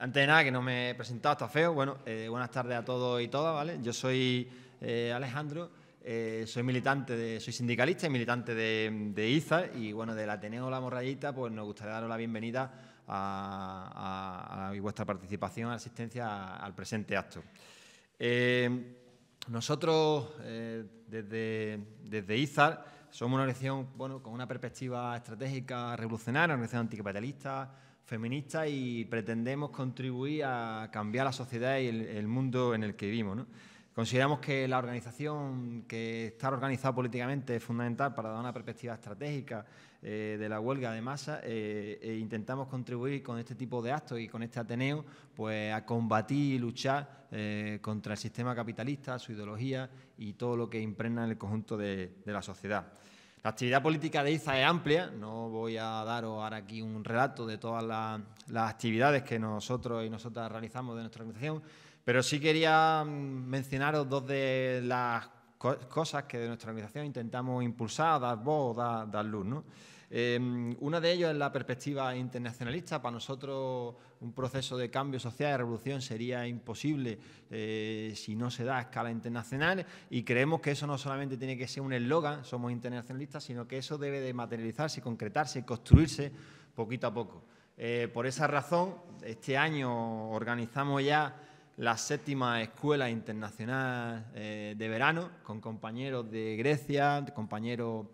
Antes de nada, que no me he presentado, está feo. Bueno, buenas tardes a todos y todas, ¿vale? Yo soy Alejandro, soy sindicalista y militante de IZAR y, bueno, del Ateneo La Morrallita, pues nos gustaría daros la bienvenida a vuestra participación, asistencia al presente acto. Nosotros, desde IZAR, somos una organización, bueno, con una perspectiva estratégica revolucionaria, una organización anticapitalista, feminista, y pretendemos contribuir a cambiar la sociedad y el mundo en el que vivimos, ¿no? Consideramos que la organización, que estar organizada políticamente es fundamental para dar una perspectiva estratégica de la huelga de masa, e intentamos contribuir con este tipo de actos y con este Ateneo pues, a combatir y luchar contra el sistema capitalista, su ideología y todo lo que impregna en el conjunto de la sociedad. La actividad política de IZAR es amplia, no voy a daros ahora aquí un relato de todas las actividades que nosotros y nosotras realizamos de nuestra organización, pero sí quería mencionaros dos de las cosas que de nuestra organización intentamos impulsar, dar voz, dar luz, ¿no? Una de ellas es la perspectiva internacionalista. Para nosotros un proceso de cambio social y revolución sería imposible si no se da a escala internacional, y creemos que eso no solamente tiene que ser un eslogan, somos internacionalistas, sino que eso debe de materializarse, concretarse y construirse poquito a poco. Por esa razón, este año organizamos ya la 7ª Escuela Internacional de Verano, con compañeros de Grecia, compañeros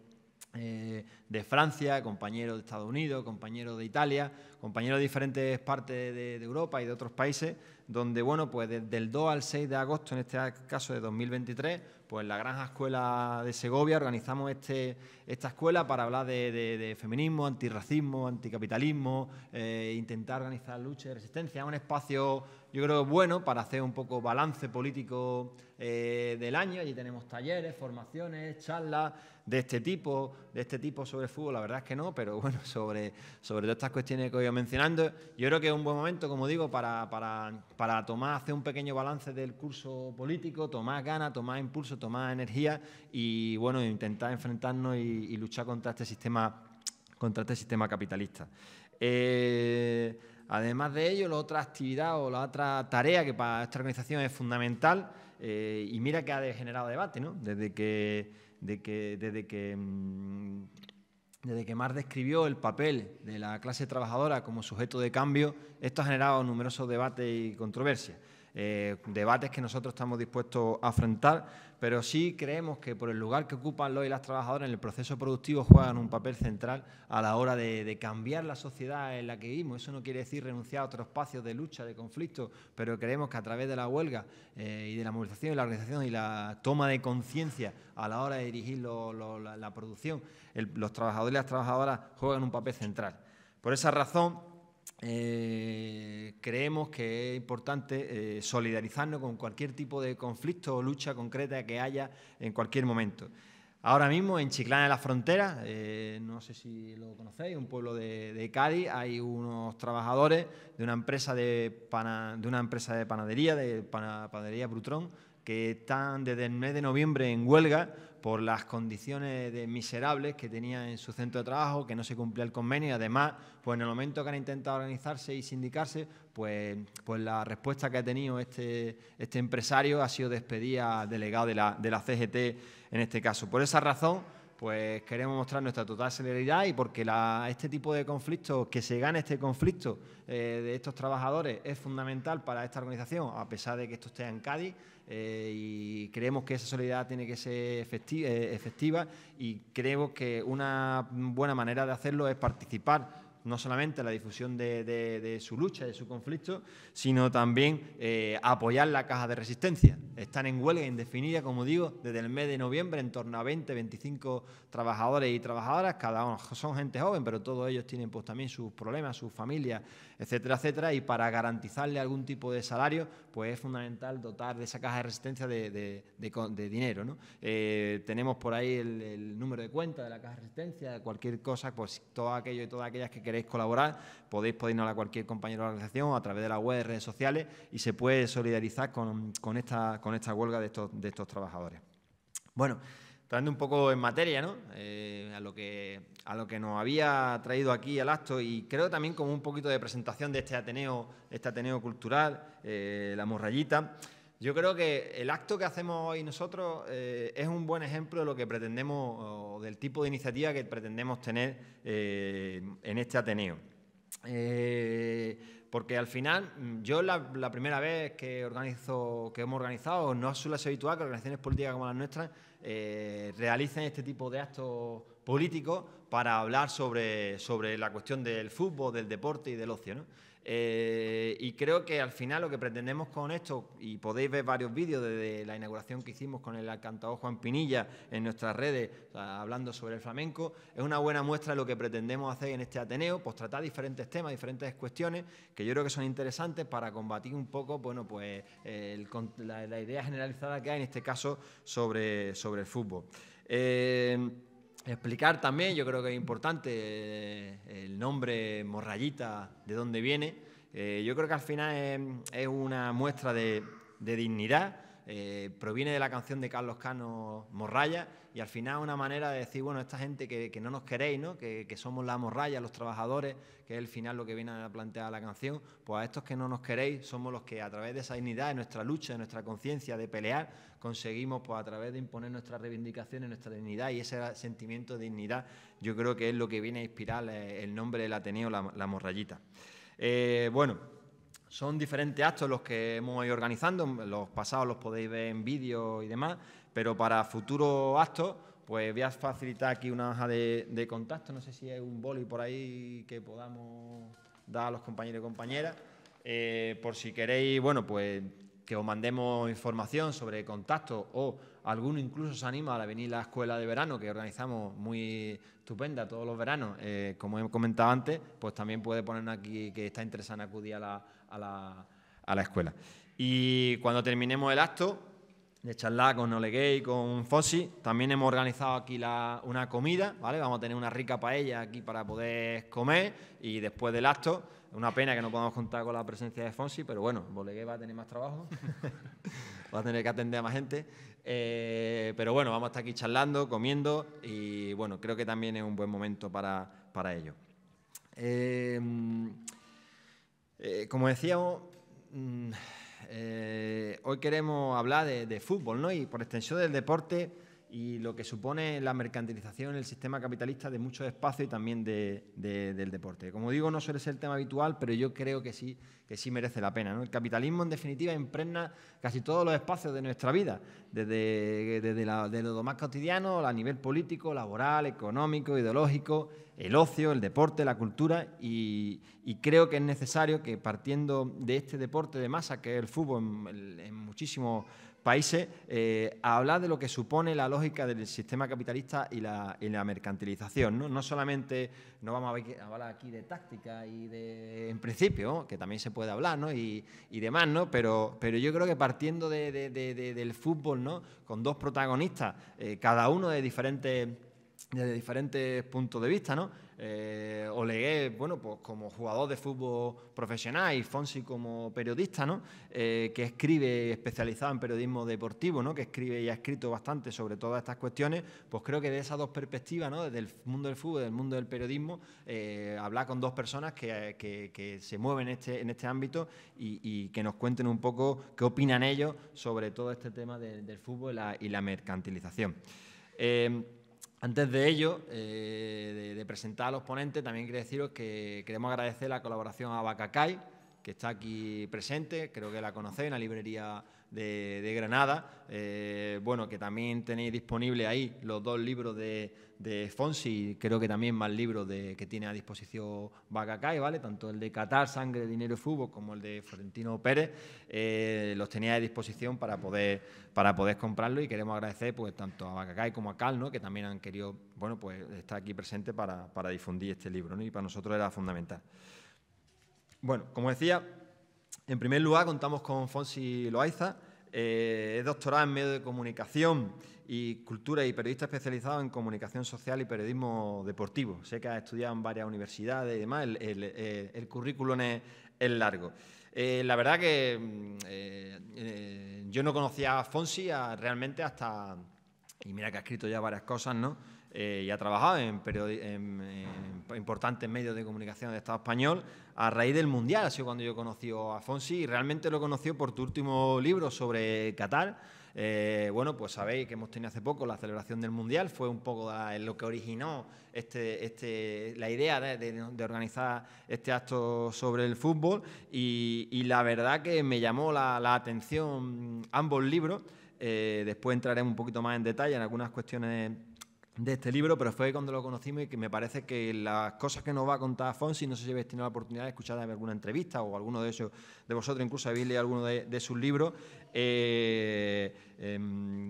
de Francia, compañeros de Estados Unidos, compañeros de Italia, compañeros de diferentes partes de Europa y de otros países, donde, bueno, pues desde el 2 al 6 de agosto, en este caso de 2023, pues en la Granja Escuela de Segovia organizamos esta escuela para hablar de feminismo, antirracismo, anticapitalismo, intentar organizar lucha y resistencia. Es un espacio, yo creo, bueno para hacer un poco balance político del año. Allí tenemos talleres, formaciones, charlas de este tipo sobre fútbol, la verdad es que no, pero bueno, sobre todas estas cuestiones que os he ido mencionando. Yo creo que es un buen momento, como digo, para hacer un pequeño balance del curso político, tomar ganas, tomar impulso, tomar energía y, bueno, intentar enfrentarnos y luchar contra este sistema capitalista. Además de ello, la otra actividad o la otra tarea que para esta organización es fundamental, y mira que ha generado debate, ¿no? Desde que Marx describió el papel de la clase trabajadora como sujeto de cambio, esto ha generado numerosos debates y controversias. Debates que nosotros estamos dispuestos a afrontar, pero sí creemos que por el lugar que ocupan los y las trabajadoras en el proceso productivo juegan un papel central a la hora de cambiar la sociedad en la que vivimos. Eso no quiere decir renunciar a otros espacios de lucha, de conflicto, pero creemos que a través de la huelga y de la movilización y la organización y la toma de conciencia a la hora de dirigir la producción, los trabajadores y las trabajadoras juegan un papel central. Por esa razón, creemos que es importante solidarizarnos con cualquier tipo de conflicto o lucha concreta que haya en cualquier momento. Ahora mismo en Chiclana de la Frontera, no sé si lo conocéis, un pueblo de Cádiz, hay unos trabajadores de una empresa de panadería, Panadería Brutrón, que están desde el mes de noviembre en huelga por las condiciones miserables que tenían en su centro de trabajo, que no se cumplía el convenio, y además, pues en el momento que han intentado organizarse y sindicarse, pues la respuesta que ha tenido este empresario ha sido despedir al delegado de la CGT en este caso. Por esa razón, pues queremos mostrar nuestra total solidaridad, y porque este tipo de conflictos, que se gane este conflicto de estos trabajadores, es fundamental para esta organización, a pesar de que esto esté en Cádiz, y creemos que esa solidaridad tiene que ser efectiva, y creemos que una buena manera de hacerlo es participar no solamente en la difusión de su lucha, de su conflicto, sino también apoyar la caja de resistencia. Están en huelga indefinida, como digo, desde el mes de noviembre, en torno a 20, 25 trabajadores y trabajadoras, cada uno son gente joven, pero todos ellos tienen pues también sus problemas, sus familias, etcétera, etcétera, y para garantizarle algún tipo de salario, pues es fundamental dotar de esa caja de resistencia de dinero, ¿no? Tenemos por ahí el número de cuenta de la caja de resistencia, cualquier cosa, pues todo aquello y todas aquellas que queréis colaborar, podéis irnos a cualquier compañero de la organización a través de la web, de redes sociales, y se puede solidarizar con esta huelga de estos trabajadores. Bueno, entrando un poco en materia, ¿no? A lo que nos había traído aquí al acto, y creo también como un poquito de presentación de este Ateneo cultural, La Morrallita. Yo creo que el acto que hacemos hoy nosotros es un buen ejemplo de lo que pretendemos, o del tipo de iniciativa que pretendemos tener en este Ateneo. Porque al final, yo la primera vez que hemos organizado, no suele ser habitual que organizaciones políticas como las nuestras realicen este tipo de actos políticos para hablar sobre la cuestión del fútbol, del deporte y del ocio, ¿no? Y creo que al final lo que pretendemos con esto, y podéis ver varios vídeos desde la inauguración que hicimos con el cantador Juan Pinilla en nuestras redes, o sea, hablando sobre el flamenco, es una buena muestra de lo que pretendemos hacer en este Ateneo, pues tratar diferentes temas, diferentes cuestiones que yo creo que son interesantes para combatir un poco, bueno, pues la idea generalizada que hay en este caso sobre el fútbol. Explicar también, yo creo que es importante, el nombre Morrallita, de dónde viene. Yo creo que al final es una muestra de dignidad. Proviene de la canción de Carlos Cano, Morralla, y al final es una manera de decir, bueno, esta gente que no nos queréis, ¿no? Que somos la morralla, los trabajadores, que es el final lo que viene a plantear la canción, pues a estos que no nos queréis somos los que a través de esa dignidad, de nuestra lucha, de nuestra conciencia, de pelear, conseguimos, pues a través de imponer nuestras reivindicaciones, nuestra dignidad, y ese sentimiento de dignidad yo creo que es lo que viene a inspirar el nombre del Ateneo, la Morrallita. Bueno, son diferentes actos los que hemos ido organizando, los pasados los podéis ver en vídeo y demás, pero para futuros actos, pues voy a facilitar aquí una hoja de contacto, no sé si hay un boli por ahí que podamos dar a los compañeros y compañeras, por si queréis, bueno, pues que os mandemos información sobre contactos, o alguno incluso se anima a venir a la escuela de verano que organizamos muy estupenda todos los veranos, como he comentado antes, pues también puede ponernos aquí que está interesado en acudir a la escuela. Y cuando terminemos el acto de charlar con Oleguer y con Fonsi, también hemos organizado aquí una comida, ¿vale? Vamos a tener una rica paella aquí para poder comer, y después del acto, una pena que no podamos contar con la presencia de Fonsi, pero bueno, Oleguer va a tener más trabajo, va a tener que atender a más gente, pero bueno, vamos a estar aquí charlando, comiendo, y bueno, creo que también es un buen momento para ello. Como decíamos, hoy queremos hablar de fútbol, ¿no? Y por extensión del deporte y lo que supone la mercantilización en el sistema capitalista de muchos espacios y también del deporte. Como digo, no suele ser el tema habitual, pero yo creo que sí merece la pena, ¿no? El capitalismo, en definitiva, impregna casi todos los espacios de nuestra vida, desde lo más cotidiano a nivel político, laboral, económico, ideológico, el ocio, el deporte, la cultura, y creo que es necesario que, partiendo de este deporte de masa que es el fútbol en muchísimos países, a hablar de lo que supone la lógica del sistema capitalista y la mercantilización, ¿no? No solamente no vamos a hablar aquí de táctica y en principio, ¿no? Que también se puede hablar, ¿no? y demás, ¿no? Pero yo creo que partiendo del fútbol, ¿no? Con dos protagonistas, cada uno de diferentes puntos de vista, ¿no? Oleguer, bueno, pues como jugador de fútbol profesional, y Fonsi como periodista, ¿no? Que escribe, especializado en periodismo deportivo, ¿no? Que escribe y ha escrito bastante sobre todas estas cuestiones, pues creo que de esas dos perspectivas, ¿no? Desde el mundo del fútbol y del mundo del periodismo, hablar con dos personas que se mueven en este ámbito y que nos cuenten un poco qué opinan ellos sobre todo este tema del fútbol y la mercantilización. Antes de ello, de presentar a los ponentes, también quiero deciros que queremos agradecer la colaboración a Bacacay, que está aquí presente, creo que la conocéis, una librería de Granada. Bueno, que también tenéis disponible ahí los dos libros de Fonsi, creo que también más libros que tiene a disposición Bacacay, ¿vale? Tanto el de Qatar, Sangre, Dinero y Fútbol, como el de Florentino Pérez, los tenéis a disposición para poder comprarlo, y queremos agradecer pues tanto a Bacacay como a Cal, ¿no? Que también han querido, bueno, pues estar aquí presente para difundir este libro, ¿no? Y para nosotros era fundamental. Bueno, como decía, en primer lugar contamos con Fonsi Loaiza. Es doctorado en medios de comunicación y cultura y periodista especializado en comunicación social y periodismo deportivo. Sé que ha estudiado en varias universidades y demás, el currículum es largo. La verdad que yo no conocía a Fonsi realmente hasta y mira que ha escrito ya varias cosas, ¿no? Y ha trabajado en importantes medios de comunicación del Estado español a raíz del Mundial. Ha sido cuando yo conocí a Fonsi, y realmente lo conocí por tu último libro sobre Qatar. Bueno, pues sabéis que hemos tenido hace poco la celebración del Mundial, fue un poco lo que originó la idea de organizar este acto sobre el fútbol, y la verdad que me llamó la atención ambos libros. Después entraremos un poquito más en detalle en algunas cuestiones de este libro, pero fue cuando lo conocimos, y que me parece que las cosas que nos va a contar Fonsi, no sé si habéis tenido la oportunidad de escuchar alguna entrevista o alguno de vosotros incluso habéis leído alguno de sus libros.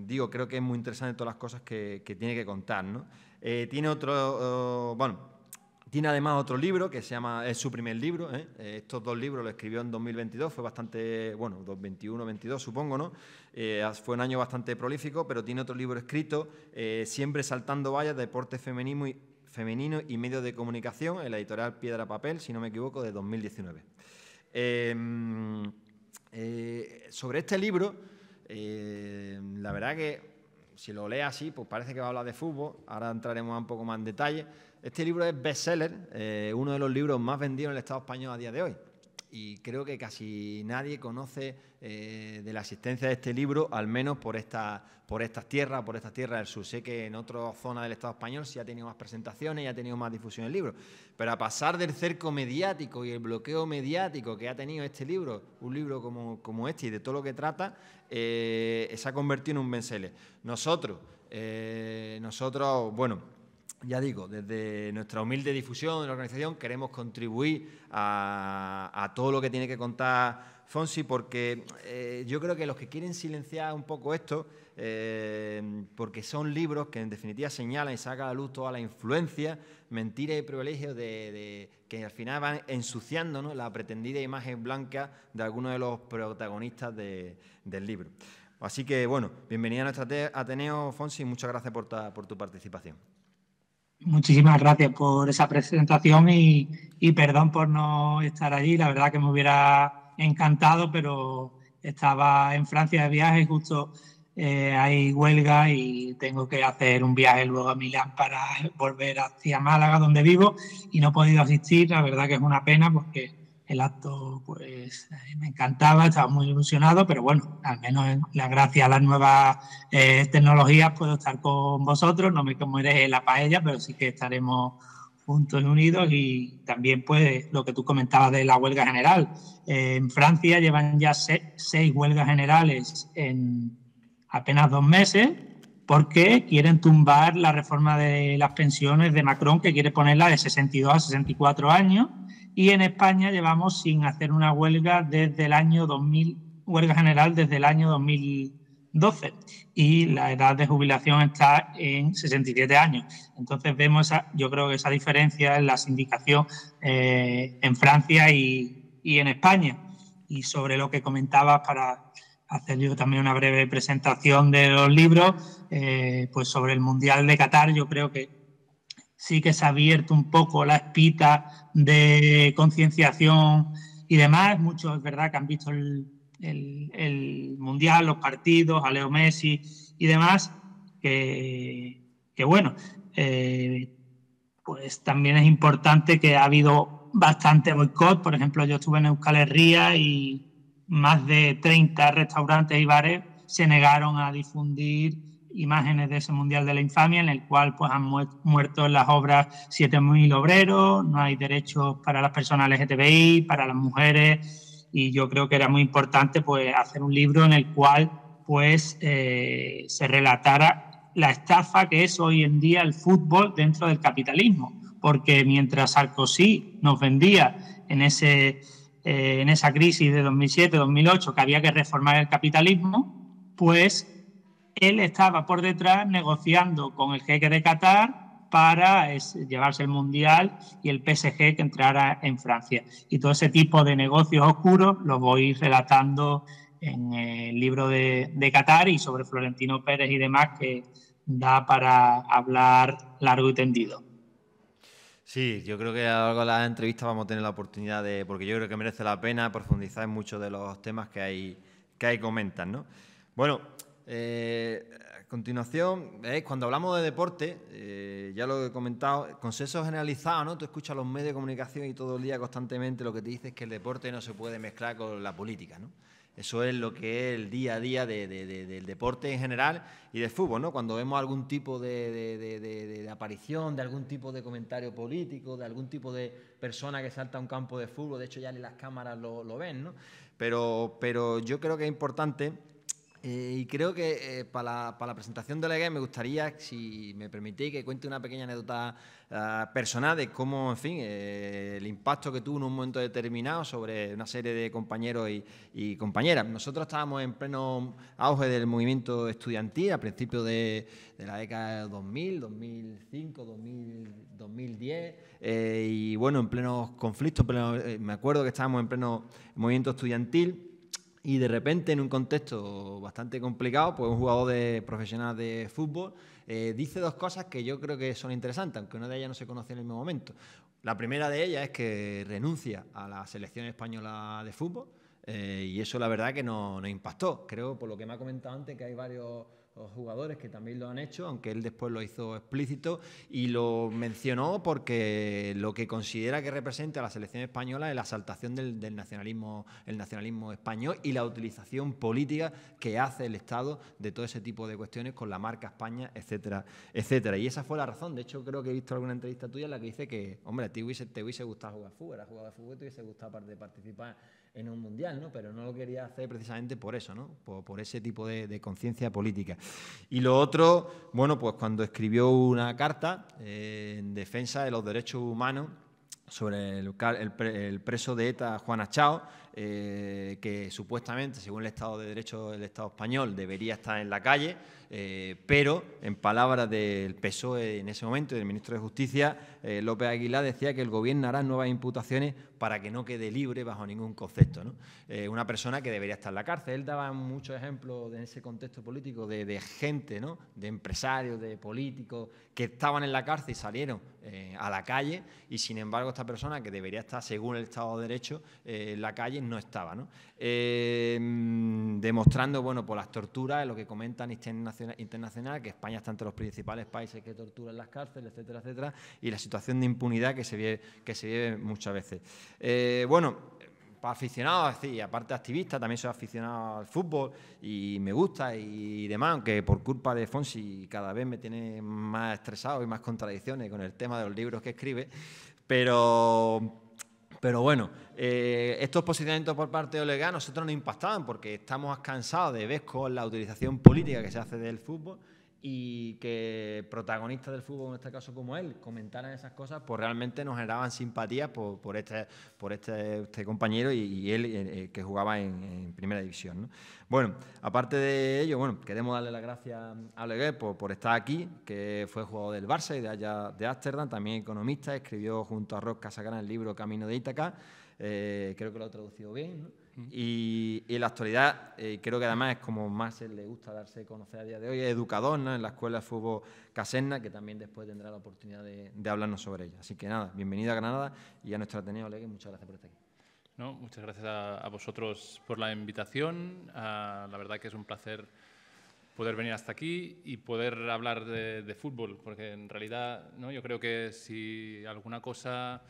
Digo, creo que es muy interesante todas las cosas que tiene que contar, ¿no? Tiene además otro libro que se llama, es su primer libro, ¿eh? Estos dos libros los escribió en 2022, fue bastante, bueno, 2021-22 supongo, ¿no? Fue un año bastante prolífico, pero tiene otro libro escrito, Siempre saltando vallas, deporte femenino y medios de comunicación, en la editorial Piedra Papel, si no me equivoco, de 2019. Sobre este libro, la verdad que si lo lees así, pues parece que va a hablar de fútbol. Ahora entraremos un poco más en detalle. Este libro es bestseller, uno de los libros más vendidos en el Estado español a día de hoy. Y creo que casi nadie conoce de la existencia de este libro, al menos por estas tierras del sur. Sé que en otras zonas del Estado español sí ha tenido más presentaciones y ha tenido más difusión el libro. Pero a pasar del cerco mediático y el bloqueo mediático que ha tenido este libro, un libro como este y de todo lo que trata, se ha convertido en un bestseller. Nosotros, bueno, ya digo, desde nuestra humilde difusión de la organización queremos contribuir a todo lo que tiene que contar Fonsi, porque yo creo que los que quieren silenciar un poco esto, porque son libros que en definitiva señalan y sacan a la luz toda la influencia, mentiras y privilegios que al final van ensuciando, ¿no?, la pretendida imagen blanca de algunos de los protagonistas del libro. Así que, bueno, bienvenida a nuestro Ateneo, Fonsi, y muchas gracias por tu participación. Muchísimas gracias por esa presentación y perdón por no estar allí. La verdad que me hubiera encantado, pero estaba en Francia de viaje y justo hay huelga y tengo que hacer un viaje luego a Milán para volver hacia Málaga, donde vivo, y no he podido asistir. La verdad que es una pena porque el acto pues me encantaba, estaba muy ilusionado, pero bueno, al menos gracias a las nuevas tecnologías puedo estar con vosotros, no me comeré la paella, pero sí que estaremos juntos y unidos. Y también pues lo que tú comentabas de la huelga general. En Francia llevan ya 6 huelgas generales en apenas 2 meses porque quieren tumbar la reforma de las pensiones de Macron, que quiere ponerla de 62 a 64 años. Y en España llevamos sin hacer una huelga desde el año 2000, huelga general desde el año 2012, y la edad de jubilación está en 67 años. Entonces vemos, yo creo que esa diferencia en la sindicación en Francia y en España. Y sobre lo que comentabas, para hacer yo también una breve presentación de los libros, pues sobre el Mundial de Qatar, yo creo que sí que se ha abierto un poco la espita de concienciación y demás. Muchos, es verdad, que han visto el Mundial, los partidos, a Leo Messi y demás, que bueno, pues también es importante que ha habido bastante boicot. Por ejemplo, yo estuve en Euskal Herria y más de 30 restaurantes y bares se negaron a difundir imágenes de ese Mundial de la Infamia, en el cual pues han muerto en las obras 7.000 obreros, no hay derechos para las personas LGTBI, para las mujeres, y yo creo que era muy importante pues hacer un libro en el cual pues se relatara la estafa que es hoy en día el fútbol dentro del capitalismo, porque mientras Sarkozy nos vendía en esa crisis de 2007-2008 que había que reformar el capitalismo, pues él estaba por detrás negociando con el jeque de Qatar para llevarse el Mundial y el PSG que entrara en Francia. Y todo ese tipo de negocios oscuros los voy relatando en el libro de Qatar, y sobre Florentino Pérez y demás, que da para hablar largo y tendido. Sí, yo creo que a lo largo de la entrevista vamos a tener la oportunidad porque yo creo que merece la pena profundizar en muchos de los temas que ahí comentan, ¿no? Bueno, A continuación, cuando hablamos de deporte, ya lo he comentado, consenso generalizado, ¿no? Tú escuchas los medios de comunicación y todo el día constantemente lo que te dice es que el deporte no se puede mezclar con la política, ¿no? Eso es lo que es el día a día del deporte en general y del fútbol, ¿no? Cuando vemos algún tipo de aparición, de algún tipo de comentario político, de algún tipo de persona que salta a un campo de fútbol, de hecho ya ni las cámaras lo ven, ¿no? Pero yo creo que es importante. Y creo que para la presentación de Oleguer me gustaría, si me permitís, que cuente una pequeña anécdota personal de cómo, en fin, el impacto que tuvo en un momento determinado sobre una serie de compañeros y compañeras. Nosotros estábamos en pleno auge del movimiento estudiantil a principios de la década de 2000, 2005, 2010, y bueno, en plenos conflictos, me acuerdo que estábamos en pleno movimiento estudiantil. Y de repente, en un contexto bastante complicado, pues un jugador profesional de fútbol dice dos cosas que yo creo que son interesantes, aunque una de ellas no se conocía en el mismo momento. La primera de ellas es que renuncia a la selección española de fútbol y eso la verdad que nos impactó. Creo, por lo que me ha comentado antes, que hay varios jugadores que también lo han hecho, aunque él después lo hizo explícito y lo mencionó porque lo que considera que representa a la selección española es la exaltación del nacionalismo, el nacionalismo español y la utilización política que hace el Estado de todo ese tipo de cuestiones con la marca España, etcétera, etcétera. Y esa fue la razón. De hecho, creo que he visto alguna entrevista tuya en la que dice que, hombre, te hubiese gustado jugar fútbol, era jugador de fútbol, te hubiese gustado participar en un mundial, ¿no? Pero no lo quería hacer precisamente por eso, ¿no? Por ese tipo de conciencia política. Y lo otro, bueno, pues cuando escribió una carta en defensa de los derechos humanos sobre el preso de ETA, Juan Achao, que supuestamente, según el Estado de Derecho del Estado español, debería estar en la calle, pero en palabras del PSOE en ese momento, del ministro de Justicia, López Aguilar, decía que el gobierno hará nuevas imputaciones para que no quede libre bajo ningún concepto, ¿no? Una persona que debería estar en la cárcel. Él daba muchos ejemplos en ese contexto político de gente, ¿no? De empresarios, de políticos que estaban en la cárcel y salieron a la calle y, sin embargo, esta persona que debería estar, según el Estado de Derecho, en la calle no estaba, ¿no? Demostrando, bueno, por las torturas, lo que comenta Amnistía Internacional, que España está entre los principales países que torturan las cárceles, etcétera, etcétera, y la situación de impunidad que se vive muchas veces. Bueno, para aficionados, es decir, aparte de activista, también soy aficionado al fútbol y me gusta y demás, aunque por culpa de Fonsi cada vez me tiene más estresado y más contradicciones con el tema de los libros que escribe, pero bueno, estos posicionamientos por parte de Oleguer a nosotros nos impactaban porque estamos cansados de ver con la utilización política que se hace del fútbol y que protagonistas del fútbol, en este caso como él, comentaran esas cosas, pues realmente nos generaban simpatía por este compañero y él que jugaba en Primera División, ¿no? Bueno, aparte de ello, bueno, queremos darle las gracias a Oleguer por estar aquí, que fue jugador del Barça y de allá de Ámsterdam, también economista, escribió junto a Roc Casagran el libro Camino de Ítaca, creo que lo ha traducido bien, ¿no? Y en la actualidad, creo que además es como más le gusta darse a conocer a día de hoy, es educador, ¿no? En la Escuela de Fútbol Caserna, que también después tendrá la oportunidad de hablarnos sobre ella. Así que nada, bienvenido a Granada y a nuestro Ateneo, Oleguer, muchas gracias por estar aquí. No, muchas gracias a vosotros por la invitación. La verdad que es un placer poder venir hasta aquí y poder hablar de fútbol, porque en realidad, ¿no? Yo creo que si alguna cosa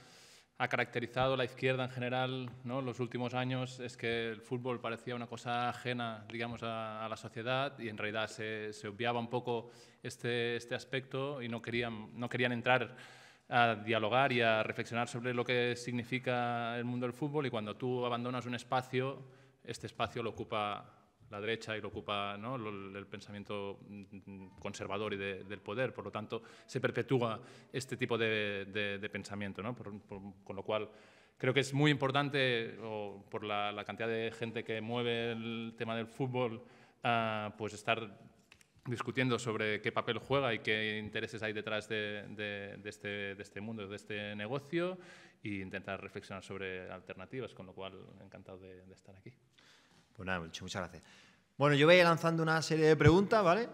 ha caracterizado la izquierda en general, ¿no? Los últimos años es que el fútbol parecía una cosa ajena, digamos, a la sociedad y en realidad se obviaba un poco este aspecto y no querían entrar a dialogar y a reflexionar sobre lo que significa el mundo del fútbol y cuando tú abandonas un espacio, este espacio lo ocupa la derecha y lo ocupa, ¿no? el pensamiento conservador y del poder. Por lo tanto, se perpetúa este tipo de pensamiento, ¿no? Con lo cual, creo que es muy importante, por la cantidad de gente que mueve el tema del fútbol, pues estar discutiendo sobre qué papel juega y qué intereses hay detrás de este mundo, de este negocio, e intentar reflexionar sobre alternativas, con lo cual encantado de estar aquí. Pues nada, muchas gracias. Bueno, yo voy a ir lanzando una serie de preguntas, ¿vale?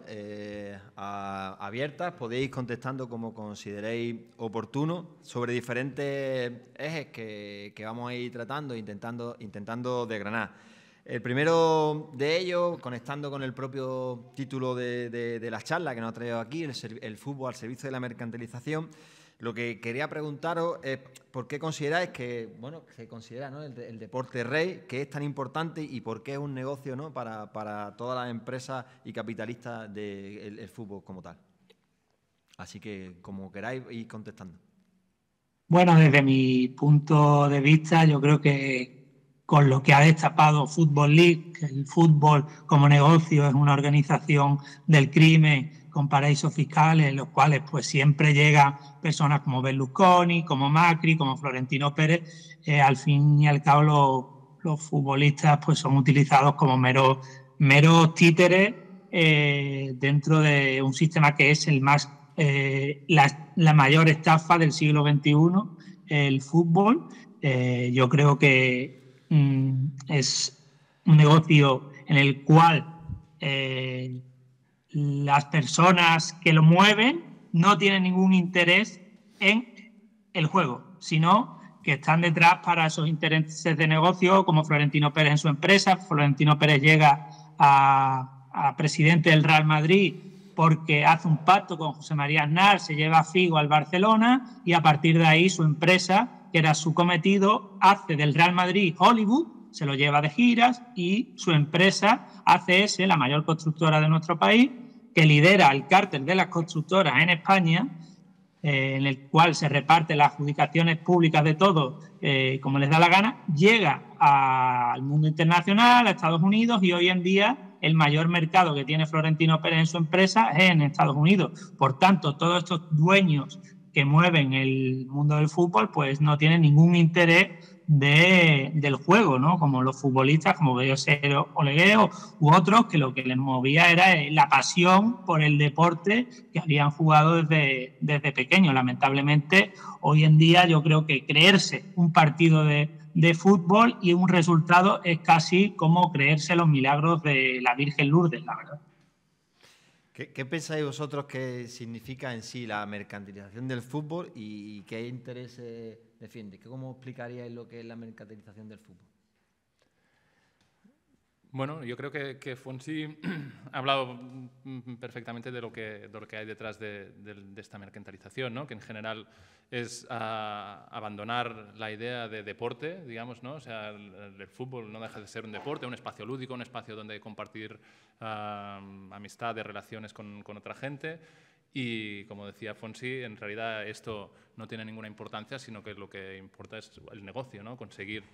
Abiertas, podéis ir contestando como consideréis oportuno sobre diferentes ejes que vamos a ir tratando, intentando desgranar. El primero de ellos, conectando con el propio título de la charla que nos ha traído aquí, el fútbol al servicio de la mercantilización. Lo que quería preguntaros es por qué consideráis que, bueno, se considera, ¿no?, el deporte rey, que es tan importante y por qué es un negocio, ¿no?, para todas las empresas y capitalistas del fútbol como tal. Así que, como queráis, ir contestando. Bueno, desde mi punto de vista, yo creo que con lo que ha destapado Football League, que el fútbol como negocio es una organización del crimen con paraísos fiscales, en los cuales pues siempre llegan personas como Berlusconi, como Macri, como Florentino Pérez. Al fin y al cabo los futbolistas pues son utilizados como meros títeres dentro de un sistema que es el más la mayor estafa del siglo XXI, el fútbol. Yo creo que es un negocio en el cual las personas que lo mueven no tienen ningún interés en el juego, sino que están detrás para esos intereses de negocio, como Florentino Pérez en su empresa. Florentino Pérez llega a presidente del Real Madrid porque hace un pacto con José María Aznar, se lleva a Figo al Barcelona y a partir de ahí su empresa, que era su cometido, hace del Real Madrid Hollywood, se lo lleva de giras y su empresa ACS, la mayor constructora de nuestro país, que lidera el cártel de las constructoras en España, en el cual se reparten las adjudicaciones públicas de todo como les da la gana, llega al mundo internacional, a Estados Unidos, y hoy en día el mayor mercado que tiene Florentino Pérez en su empresa es en Estados Unidos. Por tanto, todos estos dueños que mueven el mundo del fútbol pues no tienen ningún interés del juego, ¿no? Como los futbolistas, como Bello Olegueo u otros, que lo que les movía era la pasión por el deporte que habían jugado desde pequeños. Lamentablemente, hoy en día yo creo que creerse un partido de fútbol y un resultado es casi como creerse los milagros de la Virgen Lourdes, la verdad. ¿Qué pensáis vosotros que significa en sí la mercantilización del fútbol y qué intereses defiende? ¿Cómo explicaríais lo que es la mercantilización del fútbol? Bueno, yo creo que Fonsi ha hablado perfectamente de lo que hay detrás de esta mercantilización, ¿no? Que en general es abandonar la idea de deporte, digamos, ¿no? O sea, el fútbol no deja de ser un deporte, un espacio lúdico, un espacio donde compartir amistades, relaciones con otra gente. Y, como decía Fonsi, en realidad esto no tiene ninguna importancia, sino que lo que importa es el negocio, ¿no? Conseguir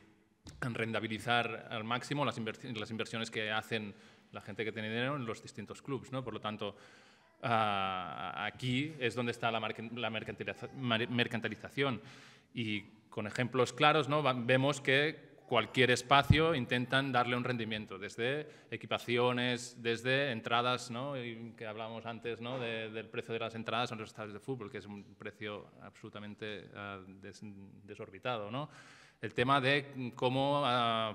rentabilizar al máximo las inversiones que hacen la gente que tiene dinero en los distintos clubes, ¿no? Por lo tanto, aquí es donde está la mercantilización. Y con ejemplos claros, ¿no? Vemos que cualquier espacio intentan darle un rendimiento, desde equipaciones, desde entradas, ¿no? Y que hablábamos antes, ¿no? Del precio de las entradas en los estadios de fútbol, que es un precio absolutamente desorbitado, ¿no? El tema de cómo,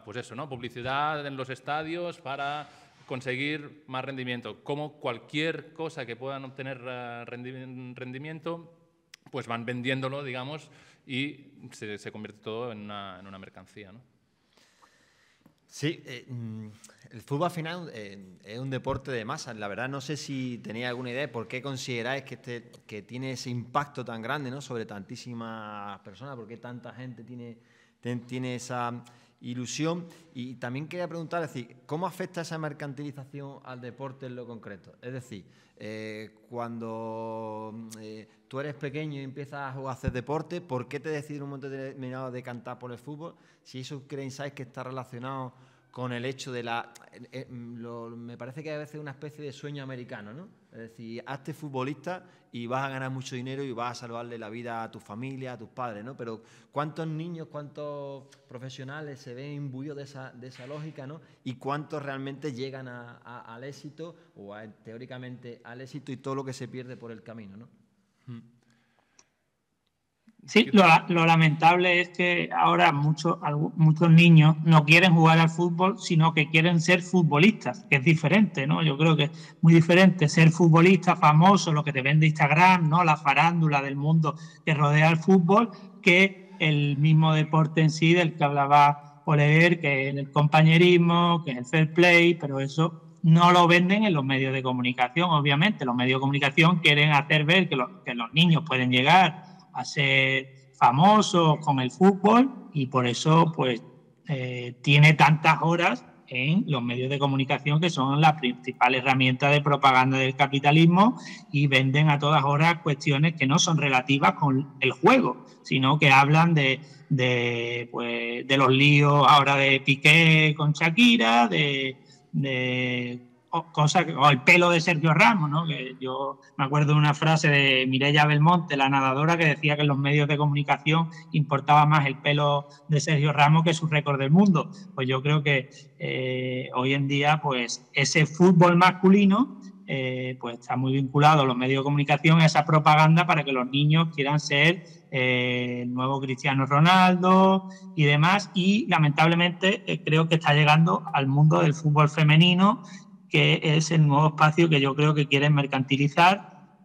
pues eso, ¿no? Publicidad en los estadios para conseguir más rendimiento. Como cualquier cosa que puedan obtener rendimiento, pues van vendiéndolo, digamos, y se convierte todo en una mercancía, ¿no? Sí, el fútbol al final es un deporte de masas. La verdad no sé si tenéis alguna idea de por qué consideráis que tiene ese impacto tan grande, ¿no? Sobre tantísimas personas, por qué tanta gente tiene esa ilusión. Y también quería preguntar, es decir, ¿cómo afecta esa mercantilización al deporte en lo concreto? Es decir, cuando tú eres pequeño y empiezas a hacer deporte, ¿por qué te decides en un momento determinado de cantar por el fútbol? Si eso pensáis que está relacionado con el hecho de me parece que a veces es una especie de sueño americano, ¿no? Es decir, hazte futbolista y vas a ganar mucho dinero y vas a salvarle la vida a tu familia, a tus padres, ¿no? Pero ¿cuántos niños, cuántos profesionales se ven imbuidos de esa lógica, ¿no? Y cuántos realmente llegan al éxito o teóricamente al éxito y todo lo que se pierde por el camino, ¿no? Sí, lo lamentable es que ahora muchos niños no quieren jugar al fútbol, sino que quieren ser futbolistas, que es diferente, ¿no? Yo creo que es muy diferente ser futbolista famoso, lo que te vende Instagram, ¿no? La farándula del mundo que rodea el fútbol, que el mismo deporte en sí del que hablaba o leer que es el compañerismo, que es el fair play, pero eso no lo venden en los medios de comunicación, obviamente. Los medios de comunicación quieren hacer ver que los niños pueden llegar a ser famosos con el fútbol y por eso pues tiene tantas horas en los medios de comunicación, que son la principal herramienta de propaganda del capitalismo, y venden a todas horas cuestiones que no son relativas con el juego, sino que hablan de los líos ahora de Piqué con Shakira, o el pelo de Sergio Ramos, ¿no? Que yo me acuerdo de una frase de Mireia Belmonte, la nadadora, que decía que en los medios de comunicación importaba más el pelo de Sergio Ramos que su récord del mundo. Pues yo creo que hoy en día pues ese fútbol masculino pues está muy vinculado a los medios de comunicación, a esa propaganda para que los niños quieran ser el nuevo Cristiano Ronaldo y demás, y lamentablemente creo que está llegando al mundo del fútbol femenino, que es el nuevo espacio que yo creo que quieren mercantilizar,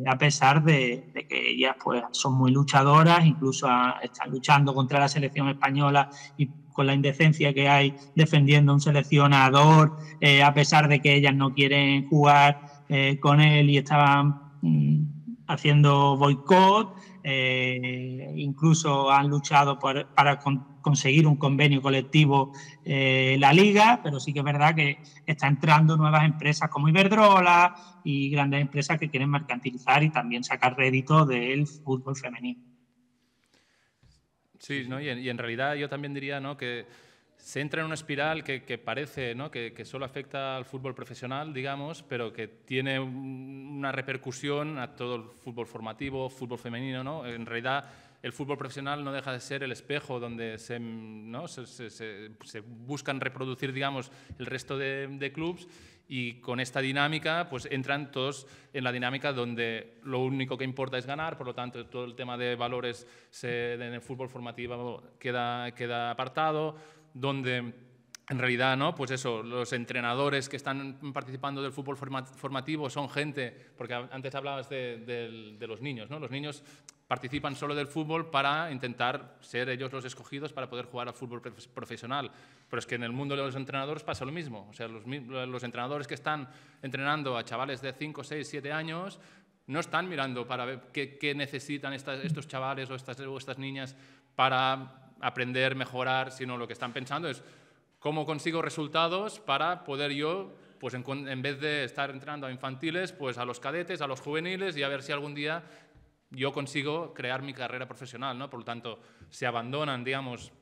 a pesar de que ellas pues son muy luchadoras, incluso están luchando contra la selección española y con la indecencia que hay defendiendo a un seleccionador, a pesar de que ellas no quieren jugar con él y estaban haciendo boicot. Incluso han luchado para conseguir un convenio colectivo la Liga, pero sí que es verdad que está entrando nuevas empresas como Iberdrola y grandes empresas que quieren mercantilizar y también sacar rédito del fútbol femenino. Sí, ¿no? Y en realidad yo también diría, ¿no?, que se entra en una espiral que parece, ¿no?, que solo afecta al fútbol profesional, digamos, pero que tiene una repercusión a todo el fútbol formativo, fútbol femenino, ¿no? En realidad el fútbol profesional no deja de ser el espejo donde se buscan reproducir, digamos, el resto de clubs, y con esta dinámica pues entran todos en la dinámica donde lo único que importa es ganar, por lo tanto todo el tema de valores en el fútbol formativo queda apartado, donde en realidad, ¿no?, pues eso, los entrenadores que están participando del fútbol formativo son gente, porque antes hablabas de los niños, ¿no? Los niños participan solo del fútbol para intentar ser ellos los escogidos para poder jugar al fútbol profesional. Pero es que en el mundo de los entrenadores pasa lo mismo. O sea, los entrenadores que están entrenando a chavales de 5, 6, 7 años no están mirando para ver qué necesitan estos chavales o estas niñas para aprender, mejorar, sino lo que están pensando es cómo consigo resultados para poder yo, pues en vez de estar entrenando a infantiles, pues a los cadetes, a los juveniles, y a ver si algún día yo consigo crear mi carrera profesional, ¿no? Por lo tanto, se abandonan, digamos,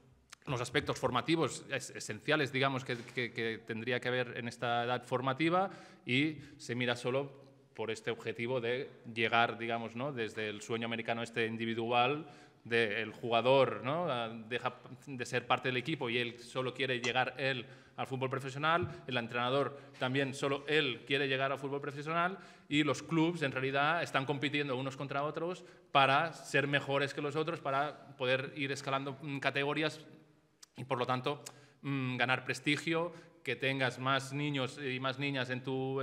los aspectos formativos esenciales, digamos, que tendría que haber en esta edad formativa, y se mira solo por este objetivo de llegar, digamos, ¿no?, desde el sueño americano individual del jugador, ¿no?, deja de ser parte del equipo y él solo quiere llegar él al fútbol profesional, el entrenador también solo él quiere llegar al fútbol profesional, y los clubs en realidad están compitiendo unos contra otros para ser mejores que los otros, para poder ir escalando categorías y por lo tanto ganar prestigio, que tengas más niños y más niñas en tu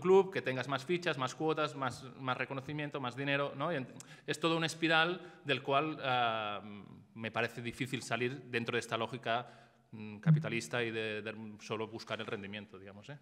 club, que tengas más fichas, más cuotas, más reconocimiento, más dinero, ¿no? Es toda una espiral del cual me parece difícil salir dentro de esta lógica capitalista y de solo buscar el rendimiento, digamos, ¿eh?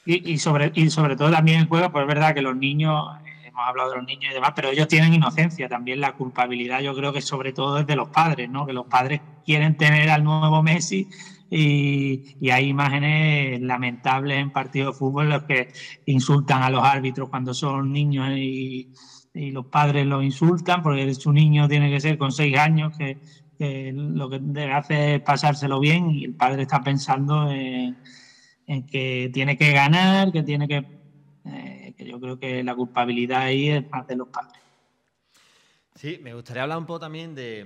Y sobre todo también en juego, pues es verdad que los niños, hemos hablado de los niños y demás, pero ellos tienen inocencia. También la culpabilidad yo creo que sobre todo es de los padres, ¿no? Que los padres quieren tener al nuevo Messi, y hay imágenes lamentables en partidos de fútbol en los que insultan a los árbitros cuando son niños y los padres los insultan porque su niño tiene que ser con 6 años, que lo que debe hacer es pasárselo bien, y el padre está pensando en que tiene que ganar, que tiene que yo creo que la culpabilidad ahí es más de los padres. Sí, me gustaría hablar un poco también de,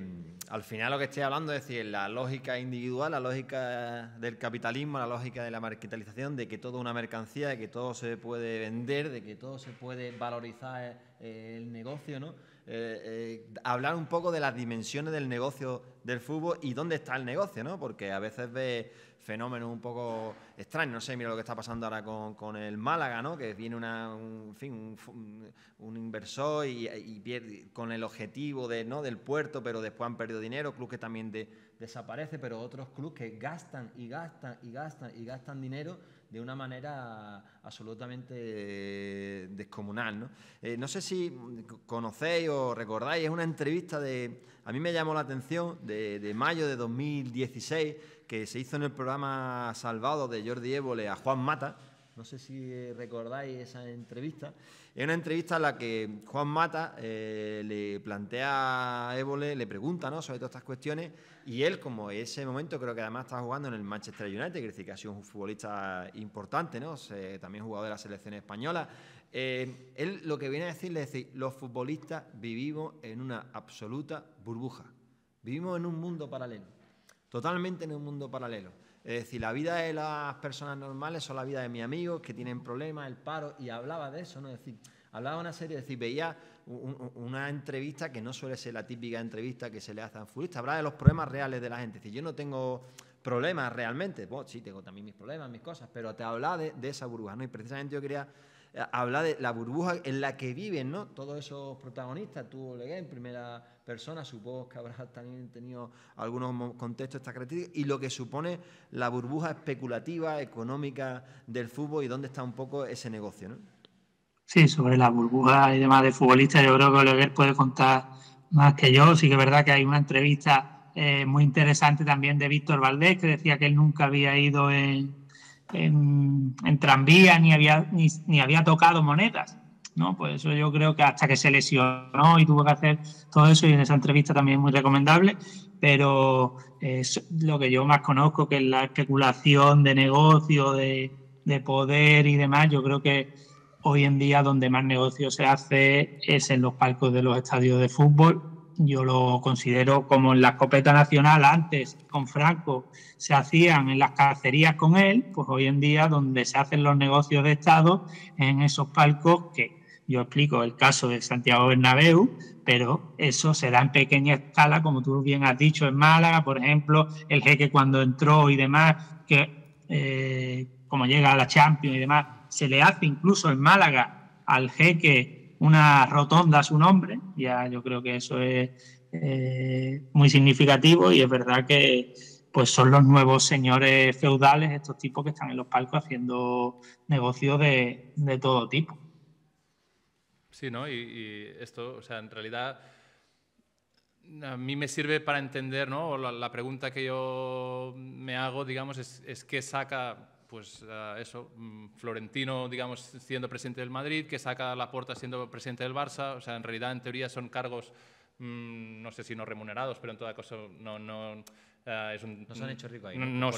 al final lo que estoy hablando, es decir, la lógica individual, la lógica del capitalismo, la lógica de la mercantilización, de que todo es una mercancía, de que todo se puede vender, de que todo se puede valorizar el negocio, ¿no? hablar un poco de las dimensiones del negocio del fútbol y dónde está el negocio, ¿no? Porque a veces ves fenómenos un poco extraños. No sé, mira lo que está pasando ahora con el Málaga, ¿no? Que viene un inversor y pierde, con el objetivo ¿no? del puerto, pero después han perdido dinero. Club que también desaparece, pero otros clubes que gastan y gastan y gastan y gastan dinero de una manera absolutamente descomunal, ¿no? No sé si conocéis o recordáis, es una entrevista a mí me llamó la atención, de mayo de 2016, que se hizo en el programa Salvado de Jordi Évole a Juan Mata. No sé si recordáis esa entrevista. Es una entrevista en la que Juan Mata le plantea a Évole, le pregunta, ¿no?, sobre todas estas cuestiones, y él, como en ese momento creo que además estaba jugando en el Manchester United, que decir que ha sido un futbolista importante, ¿no? También jugador de la selección española. Él lo que viene a decirle es decir, los futbolistas vivimos en una absoluta burbuja. Vivimos en un mundo paralelo. Totalmente en un mundo paralelo. Es decir, la vida de las personas normales son la vida de mis amigos que tienen problemas, el paro, y hablaba de eso, ¿no? Es decir, hablaba una serie, es decir, veía una entrevista que no suele ser la típica entrevista que se le hace a un futbolista, hablaba de los problemas reales de la gente. Es decir, yo no tengo problemas realmente, pues sí, tengo también mis problemas, mis cosas, pero te hablaba de esa burbuja, ¿no? Y precisamente yo quería hablar de la burbuja en la que viven, ¿no?, todos esos protagonistas. Tú, Oleguer, en primera persona, supongo que habrás también tenido algunos contextos de esta característica, y lo que supone la burbuja especulativa, económica del fútbol y dónde está un poco ese negocio, ¿no? Sí, sobre la burbuja y demás de futbolistas, yo creo que Oleguer puede contar más que yo. Sí que es verdad que hay una entrevista muy interesante también de Víctor Valdés, que decía que él nunca había ido en tranvía ni había tocado monedas, ¿no? Pues eso yo creo que hasta que se lesionó y tuvo que hacer todo eso, y en esa entrevista también es muy recomendable, pero es lo que yo más conozco, que es la especulación de negocio, de poder y demás. Yo creo que hoy en día donde más negocio se hace es en los palcos de los estadios de fútbol. Yo lo considero como en la escopeta nacional antes con Franco se hacían en las cacerías con él, pues hoy en día donde se hacen los negocios de Estado en esos palcos, que yo explico el caso de Santiago Bernabéu, pero eso se da en pequeña escala, como tú bien has dicho, en Málaga, por ejemplo, el Jeque cuando entró y demás, que como llega a la Champions y demás, se le hace incluso en Málaga al Jeque una rotonda a su nombre. Ya yo creo que eso es muy significativo, y es verdad que pues son los nuevos señores feudales, estos tipos que están en los palcos haciendo negocios de todo tipo. Sí, ¿no? Y esto, o sea, en realidad a mí me sirve para entender, ¿no? La pregunta que yo me hago, digamos, es qué saca, pues eso, Florentino, digamos, siendo presidente del Madrid, qué saca Laporta siendo presidente del Barça. O sea, en realidad, en teoría, son cargos, no sé si no remunerados, pero en todo caso no se han hecho ricos ahí. No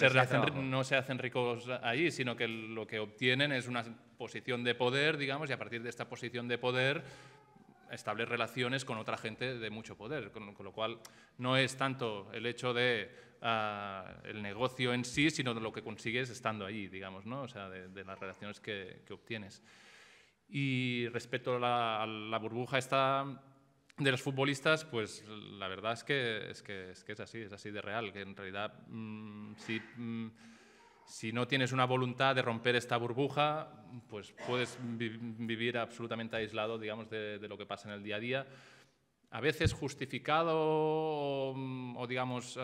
se hacen ricos ahí, sino que lo que obtienen es una posición de poder, digamos, y a partir de esta posición de poder establecer relaciones con otra gente de mucho poder, con lo cual no es tanto el hecho de el negocio en sí, sino de lo que consigues estando allí, digamos, ¿no? O sea, de las relaciones que obtienes. Y respecto a la burbuja esta de los futbolistas, pues la verdad es que es así de real, que en realidad si no tienes una voluntad de romper esta burbuja, pues puedes vivir absolutamente aislado, digamos, de lo que pasa en el día a día. A veces justificado o digamos,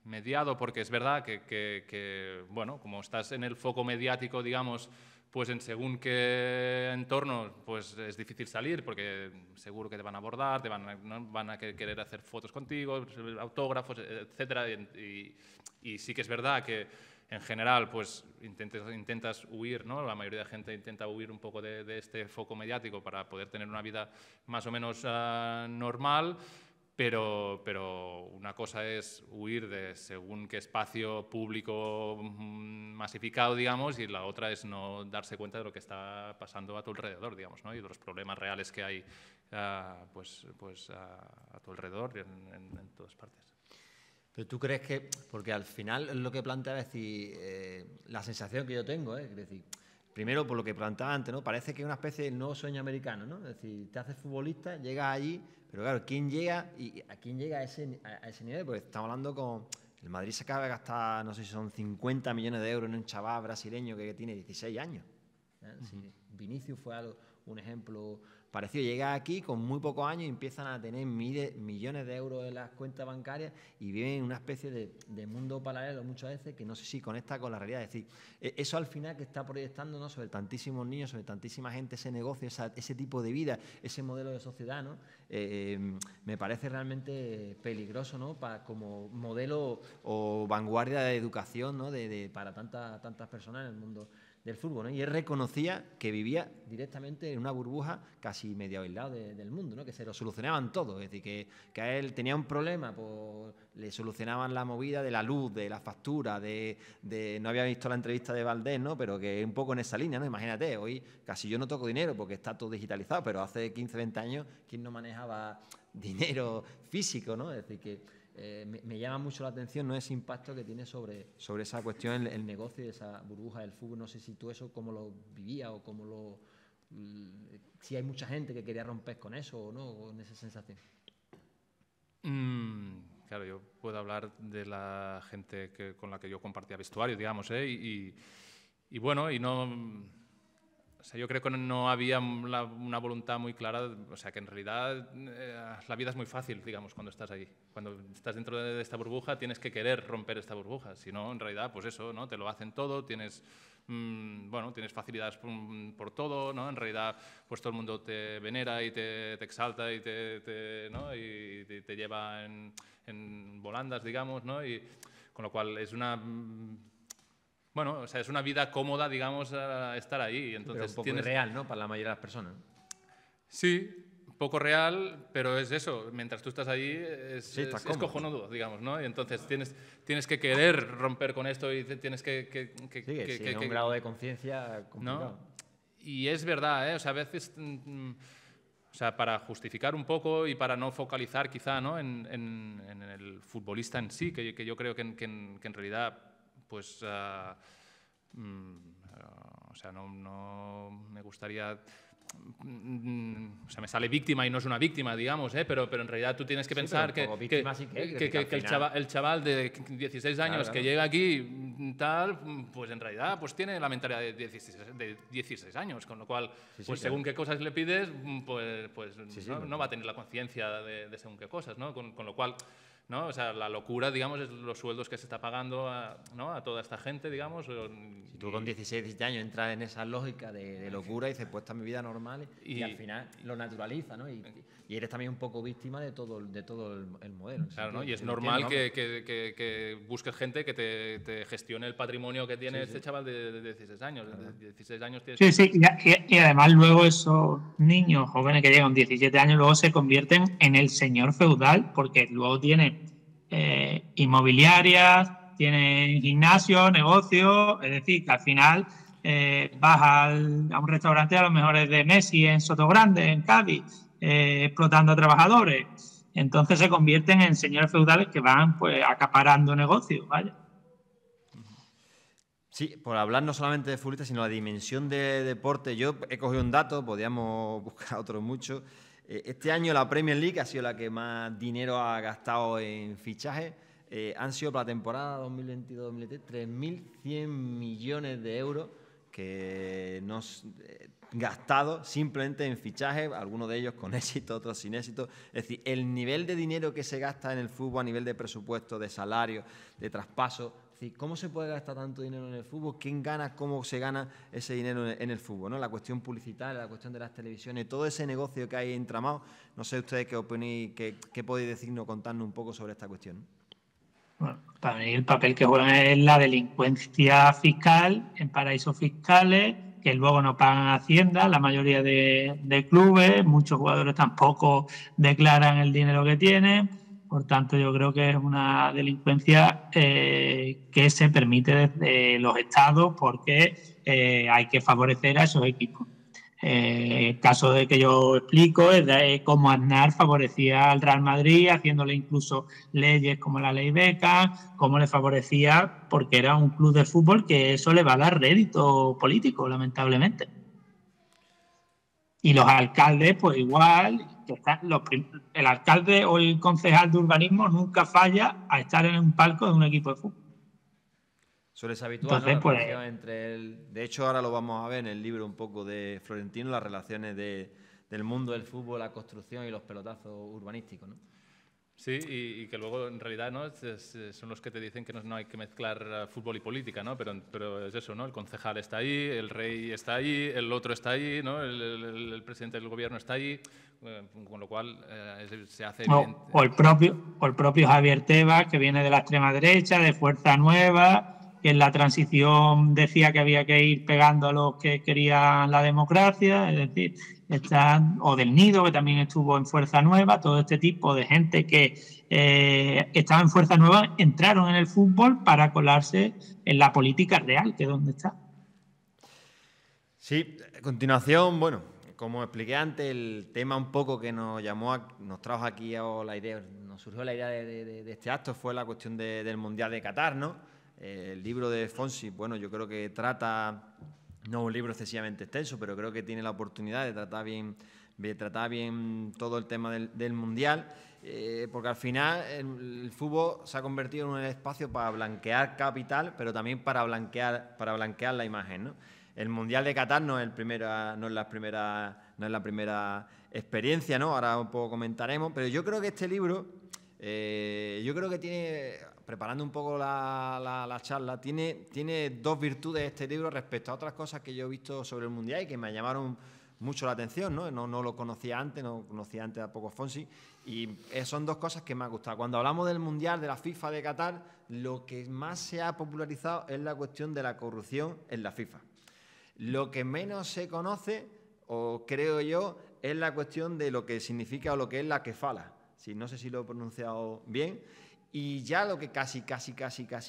mediado, porque es verdad que, bueno, como estás en el foco mediático, digamos, pues en según qué entorno, pues es difícil salir, porque seguro que te van a abordar, van a querer hacer fotos contigo, autógrafos, etcétera. Y sí que es verdad que en general, pues intentas huir, ¿no? La mayoría de la gente intenta huir un poco de este foco mediático para poder tener una vida más o menos normal, pero una cosa es huir de según qué espacio público masificado, digamos, y la otra es no darse cuenta de lo que está pasando a tu alrededor, digamos, ¿no? Y de los problemas reales que hay a tu alrededor en todas partes. Pero tú crees que, porque al final lo que plantea es decir, la sensación que yo tengo, es decir, primero por lo que planteaba antes, ¿no? Parece que es una especie de nuevo sueño americano, ¿no? Es decir, te haces futbolista, llegas allí, pero claro, ¿quién llega y a quién llega a ese nivel? Porque estamos hablando con... El Madrid se acaba de gastar, no sé si son 50 millones de euros en un chaval brasileño que tiene 16 años. Sí, Vinicius fue un ejemplo parecido. Llega aquí con muy pocos años y empiezan a tener millones de euros en las cuentas bancarias y viven en una especie de mundo paralelo muchas veces que no sé si conecta con la realidad. Es decir, eso al final que está proyectando, ¿no?, sobre tantísimos niños, sobre tantísima gente, ese negocio, ese tipo de vida, ese modelo de sociedad, ¿no? Me parece realmente peligroso, ¿no?, como modelo o vanguardia de educación, ¿no?, para tantas personas en el mundo del fútbol, ¿no? Y él reconocía que vivía directamente en una burbuja casi medio aislado del mundo, ¿no?, que se lo solucionaban todo. Es decir, que a él tenía un problema, pues le solucionaban la movida de la luz, de la factura, no había visto la entrevista de Valdés, ¿no?, pero que un poco en esa línea, ¿no? Imagínate, hoy casi yo no toco dinero porque está todo digitalizado, pero hace 15, 20 años, ¿quién no manejaba dinero físico, ¿no? Es decir, que me llama mucho la atención, ¿no?, ese impacto que tiene sobre esa cuestión el negocio y esa burbuja del fútbol. No sé si tú eso cómo lo vivías o si hay mucha gente que quería romper con eso o no, o en esa sensación. Claro, yo puedo hablar de la gente con la que yo compartía vestuario, digamos, y bueno, y no... O sea, yo creo que no había una voluntad muy clara, o sea, que en realidad la vida es muy fácil, digamos, cuando estás ahí. Cuando estás dentro de esta burbuja tienes que querer romper esta burbuja, si no, en realidad, pues eso, ¿no? Te lo hacen todo, tienes facilidades por todo, ¿no? En realidad, pues todo el mundo te venera y te exalta y ¿no? y te lleva en volandas, digamos, ¿no? Y con lo cual es una... Bueno, o sea, es una vida cómoda, digamos, estar ahí. Entonces, pero un poco irreal, ¿no?, para la mayoría de las personas. Sí, poco real, pero es eso. Mientras tú estás ahí, es cojonudo, digamos, ¿no? Y entonces tienes que querer romper con esto y tienes que un grado de conciencia complicado. ¿No? Y es verdad, ¿eh? O sea, a veces... o sea, para justificar un poco y para no focalizar quizá, ¿no?, en el futbolista en sí, que yo creo que en realidad... pues, o sea, no me gustaría... O sea, me sale víctima y no es una víctima, digamos, pero en realidad tú tienes que pensar que el chaval de 16 años que llega aquí, tal, pues en realidad pues tiene la mentalidad de 16 años, con lo cual, pues según qué cosas le pides, pues no va a tener la conciencia de según qué cosas, ¿no? Con lo cual... ¿no? O sea, la locura, digamos, es los sueldos que se está pagando a toda esta gente, digamos. Si tú con 16, 17 años entras en esa lógica de locura y dices, pues esta es mi vida normal, y al final lo naturaliza, ¿no? Y eres también un poco víctima de todo el modelo. Claro, ¿no? Y es normal que busques gente que te gestione el patrimonio que tiene este chaval de 16 años. Claro. 16 años tienes y además luego esos niños jóvenes que llegan 17 años luego se convierten en el señor feudal, porque luego tienen inmobiliarias, tienen gimnasios, negocios, es decir, que al final vas a un restaurante a lo mejor es de Messi en Sotogrande, en Cádiz, explotando a trabajadores. Entonces se convierten en señores feudales que van pues acaparando negocios, vaya. Sí, por hablar no solamente de futbolistas, sino la dimensión de deporte. Yo he cogido un dato, podríamos buscar otros muchos. Este año la Premier League ha sido la que más dinero ha gastado en fichajes. Han sido para la temporada 2022-2023 3.100 millones de euros que nos gastados simplemente en fichajes, algunos de ellos con éxito, otros sin éxito. Es decir, el nivel de dinero que se gasta en el fútbol a nivel de presupuesto, de salario, de traspaso. Es decir, ¿cómo se puede gastar tanto dinero en el fútbol? ¿Quién gana? ¿Cómo se gana ese dinero en el fútbol, ¿no? La cuestión publicitaria, la cuestión de las televisiones, todo ese negocio que hay entramado. No sé ustedes qué opináis, qué podéis decirnos, contarnos un poco sobre esta cuestión. Bueno, para mí el papel que juegan es la delincuencia fiscal en paraísos fiscales, que luego no pagan Hacienda, la mayoría de clubes, muchos jugadores tampoco declaran el dinero que tienen. Por tanto, yo creo que es una delincuencia que se permite desde los estados porque hay que favorecer a esos equipos. El caso de que yo explico es de cómo Aznar favorecía al Real Madrid, haciéndole incluso leyes como la ley Beca, cómo le favorecía porque era un club de fútbol que eso le va a dar rédito político, lamentablemente. Y los alcaldes, pues igual, el alcalde o el concejal de urbanismo nunca falla a estar en un palco de un equipo de fútbol. Suele ser habitual, ¿no? La relación entre de hecho, ahora lo vamos a ver en el libro un poco de Florentino, las relaciones del mundo del fútbol, la construcción y los pelotazos urbanísticos, ¿no? Sí, y que luego en realidad, ¿no? Son los que te dicen que no hay que mezclar fútbol y política, ¿no? Pero es eso, ¿no? El concejal está ahí, el rey está ahí, el otro está ahí, ¿no? El presidente del gobierno está ahí, con lo cual se hace evidente. O el propio Javier Tebas, que viene de la extrema derecha, de Fuerza Nueva, que en la transición decía que había que ir pegando a los que querían la democracia, es decir, o del Nido, que también estuvo en Fuerza Nueva, todo este tipo de gente que estaba en Fuerza Nueva entraron en el fútbol para colarse en la política real, que es donde está. Sí, a continuación, bueno, como expliqué antes, el tema un poco que nos trajo aquí nos surgió la idea de este acto fue la cuestión del Mundial de Qatar, ¿no? El libro de Fonsi, bueno, yo creo que no es un libro excesivamente extenso, pero creo que tiene la oportunidad de tratar bien todo el tema del Mundial, porque al final el fútbol se ha convertido en un espacio para blanquear capital, pero también para blanquear la imagen, ¿no? El Mundial de Qatar no es la primera experiencia, ¿no? Ahora un poco comentaremos, pero yo creo que este libro, yo creo que tiene, preparando un poco la charla, tiene dos virtudes este libro respecto a otras cosas que yo he visto sobre el Mundial y que me llamaron mucho la atención, ¿no? No lo conocía antes, a poco Fonsi, y son dos cosas que me han gustado. Cuando hablamos del Mundial, de la FIFA de Qatar, lo que más se ha popularizado es la cuestión de la corrupción en la FIFA. Lo que menos se conoce, o creo yo, es la cuestión de lo que significa o lo que es la kefala. No sé si lo he pronunciado bien. Y ya lo que casi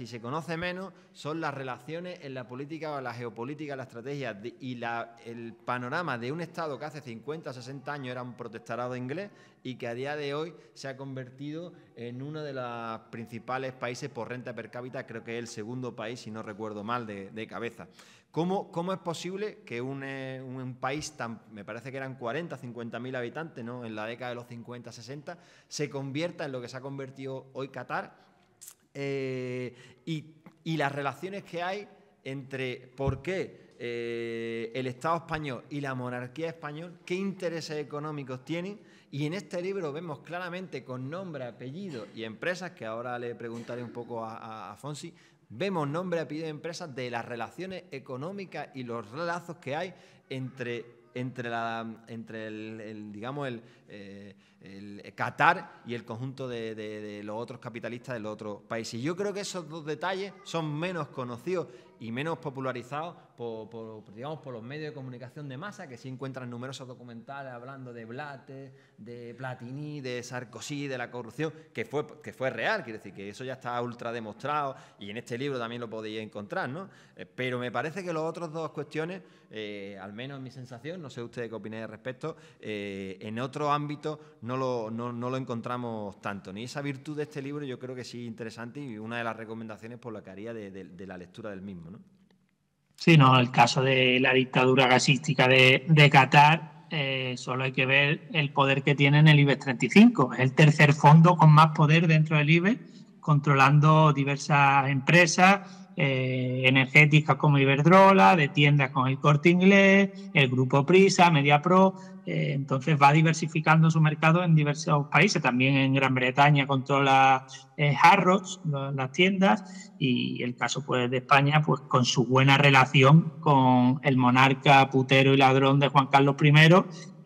se conoce menos son las relaciones en la política, la geopolítica, la estrategia y el panorama de un Estado que hace 50 o 60 años era un protectorado inglés y que a día de hoy se ha convertido en uno de los principales países por renta per cápita, creo que es el segundo país, si no recuerdo mal, de cabeza. ¿Cómo es posible que un país me parece que eran 40, 50.000 habitantes, ¿no? En la década de los 50, 60, se convierta en lo que se ha convertido hoy Qatar? Y las relaciones que hay entre por qué el Estado español y la monarquía española, qué intereses económicos tienen. Y en este libro vemos claramente con nombre, apellido y empresas, que ahora le preguntaré un poco a Fonsi, vemos nombre, apellido de empresas de las relaciones económicas y los lazos que hay entre el Qatar y el conjunto de los otros capitalistas de los otros países. Y yo creo que esos dos detalles son menos conocidos y menos popularizados por los medios de comunicación de masa, que sí encuentran numerosos documentales hablando de Blatter, de Platini, de Sarkozy, de la corrupción, que fue real, quiero decir que eso ya está ultra demostrado y en este libro también lo podéis encontrar, ¿no? Pero me parece que las otras dos cuestiones, al menos en mi sensación, no sé ustedes qué opináis al respecto, en otros ámbitos no lo encontramos tanto. Ni esa virtud de este libro yo creo que sí es interesante y una de las recomendaciones por la que haría de la lectura del mismo, ¿no? Sí, no, el caso de la dictadura gasística de Qatar, solo hay que ver el poder que tiene en el IBEX 35. Es el tercer fondo con más poder dentro del IBEX, controlando diversas empresas energéticas como Iberdrola, de tiendas con el Corte Inglés, el Grupo Prisa, Mediapro. Entonces va diversificando su mercado en diversos países. También en Gran Bretaña controla Harrods, las tiendas, y el caso pues de España, pues con su buena relación con el monarca putero y ladrón de Juan Carlos I,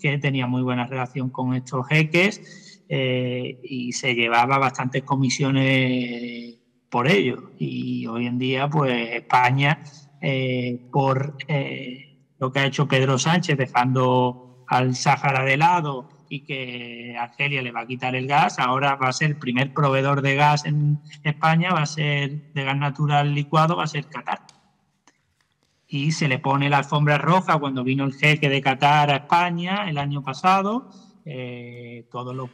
que tenía muy buena relación con estos jeques y se llevaba bastantes comisiones por ello. Y hoy en día pues España, por lo que ha hecho Pedro Sánchez dejando al Sáhara de lado y que Argelia le va a quitar el gas, ahora va a ser el primer proveedor de gas en España, va a ser de gas natural licuado, va a ser Qatar. y se le pone la alfombra roja cuando vino el jeque de Qatar a España el año pasado. Todos los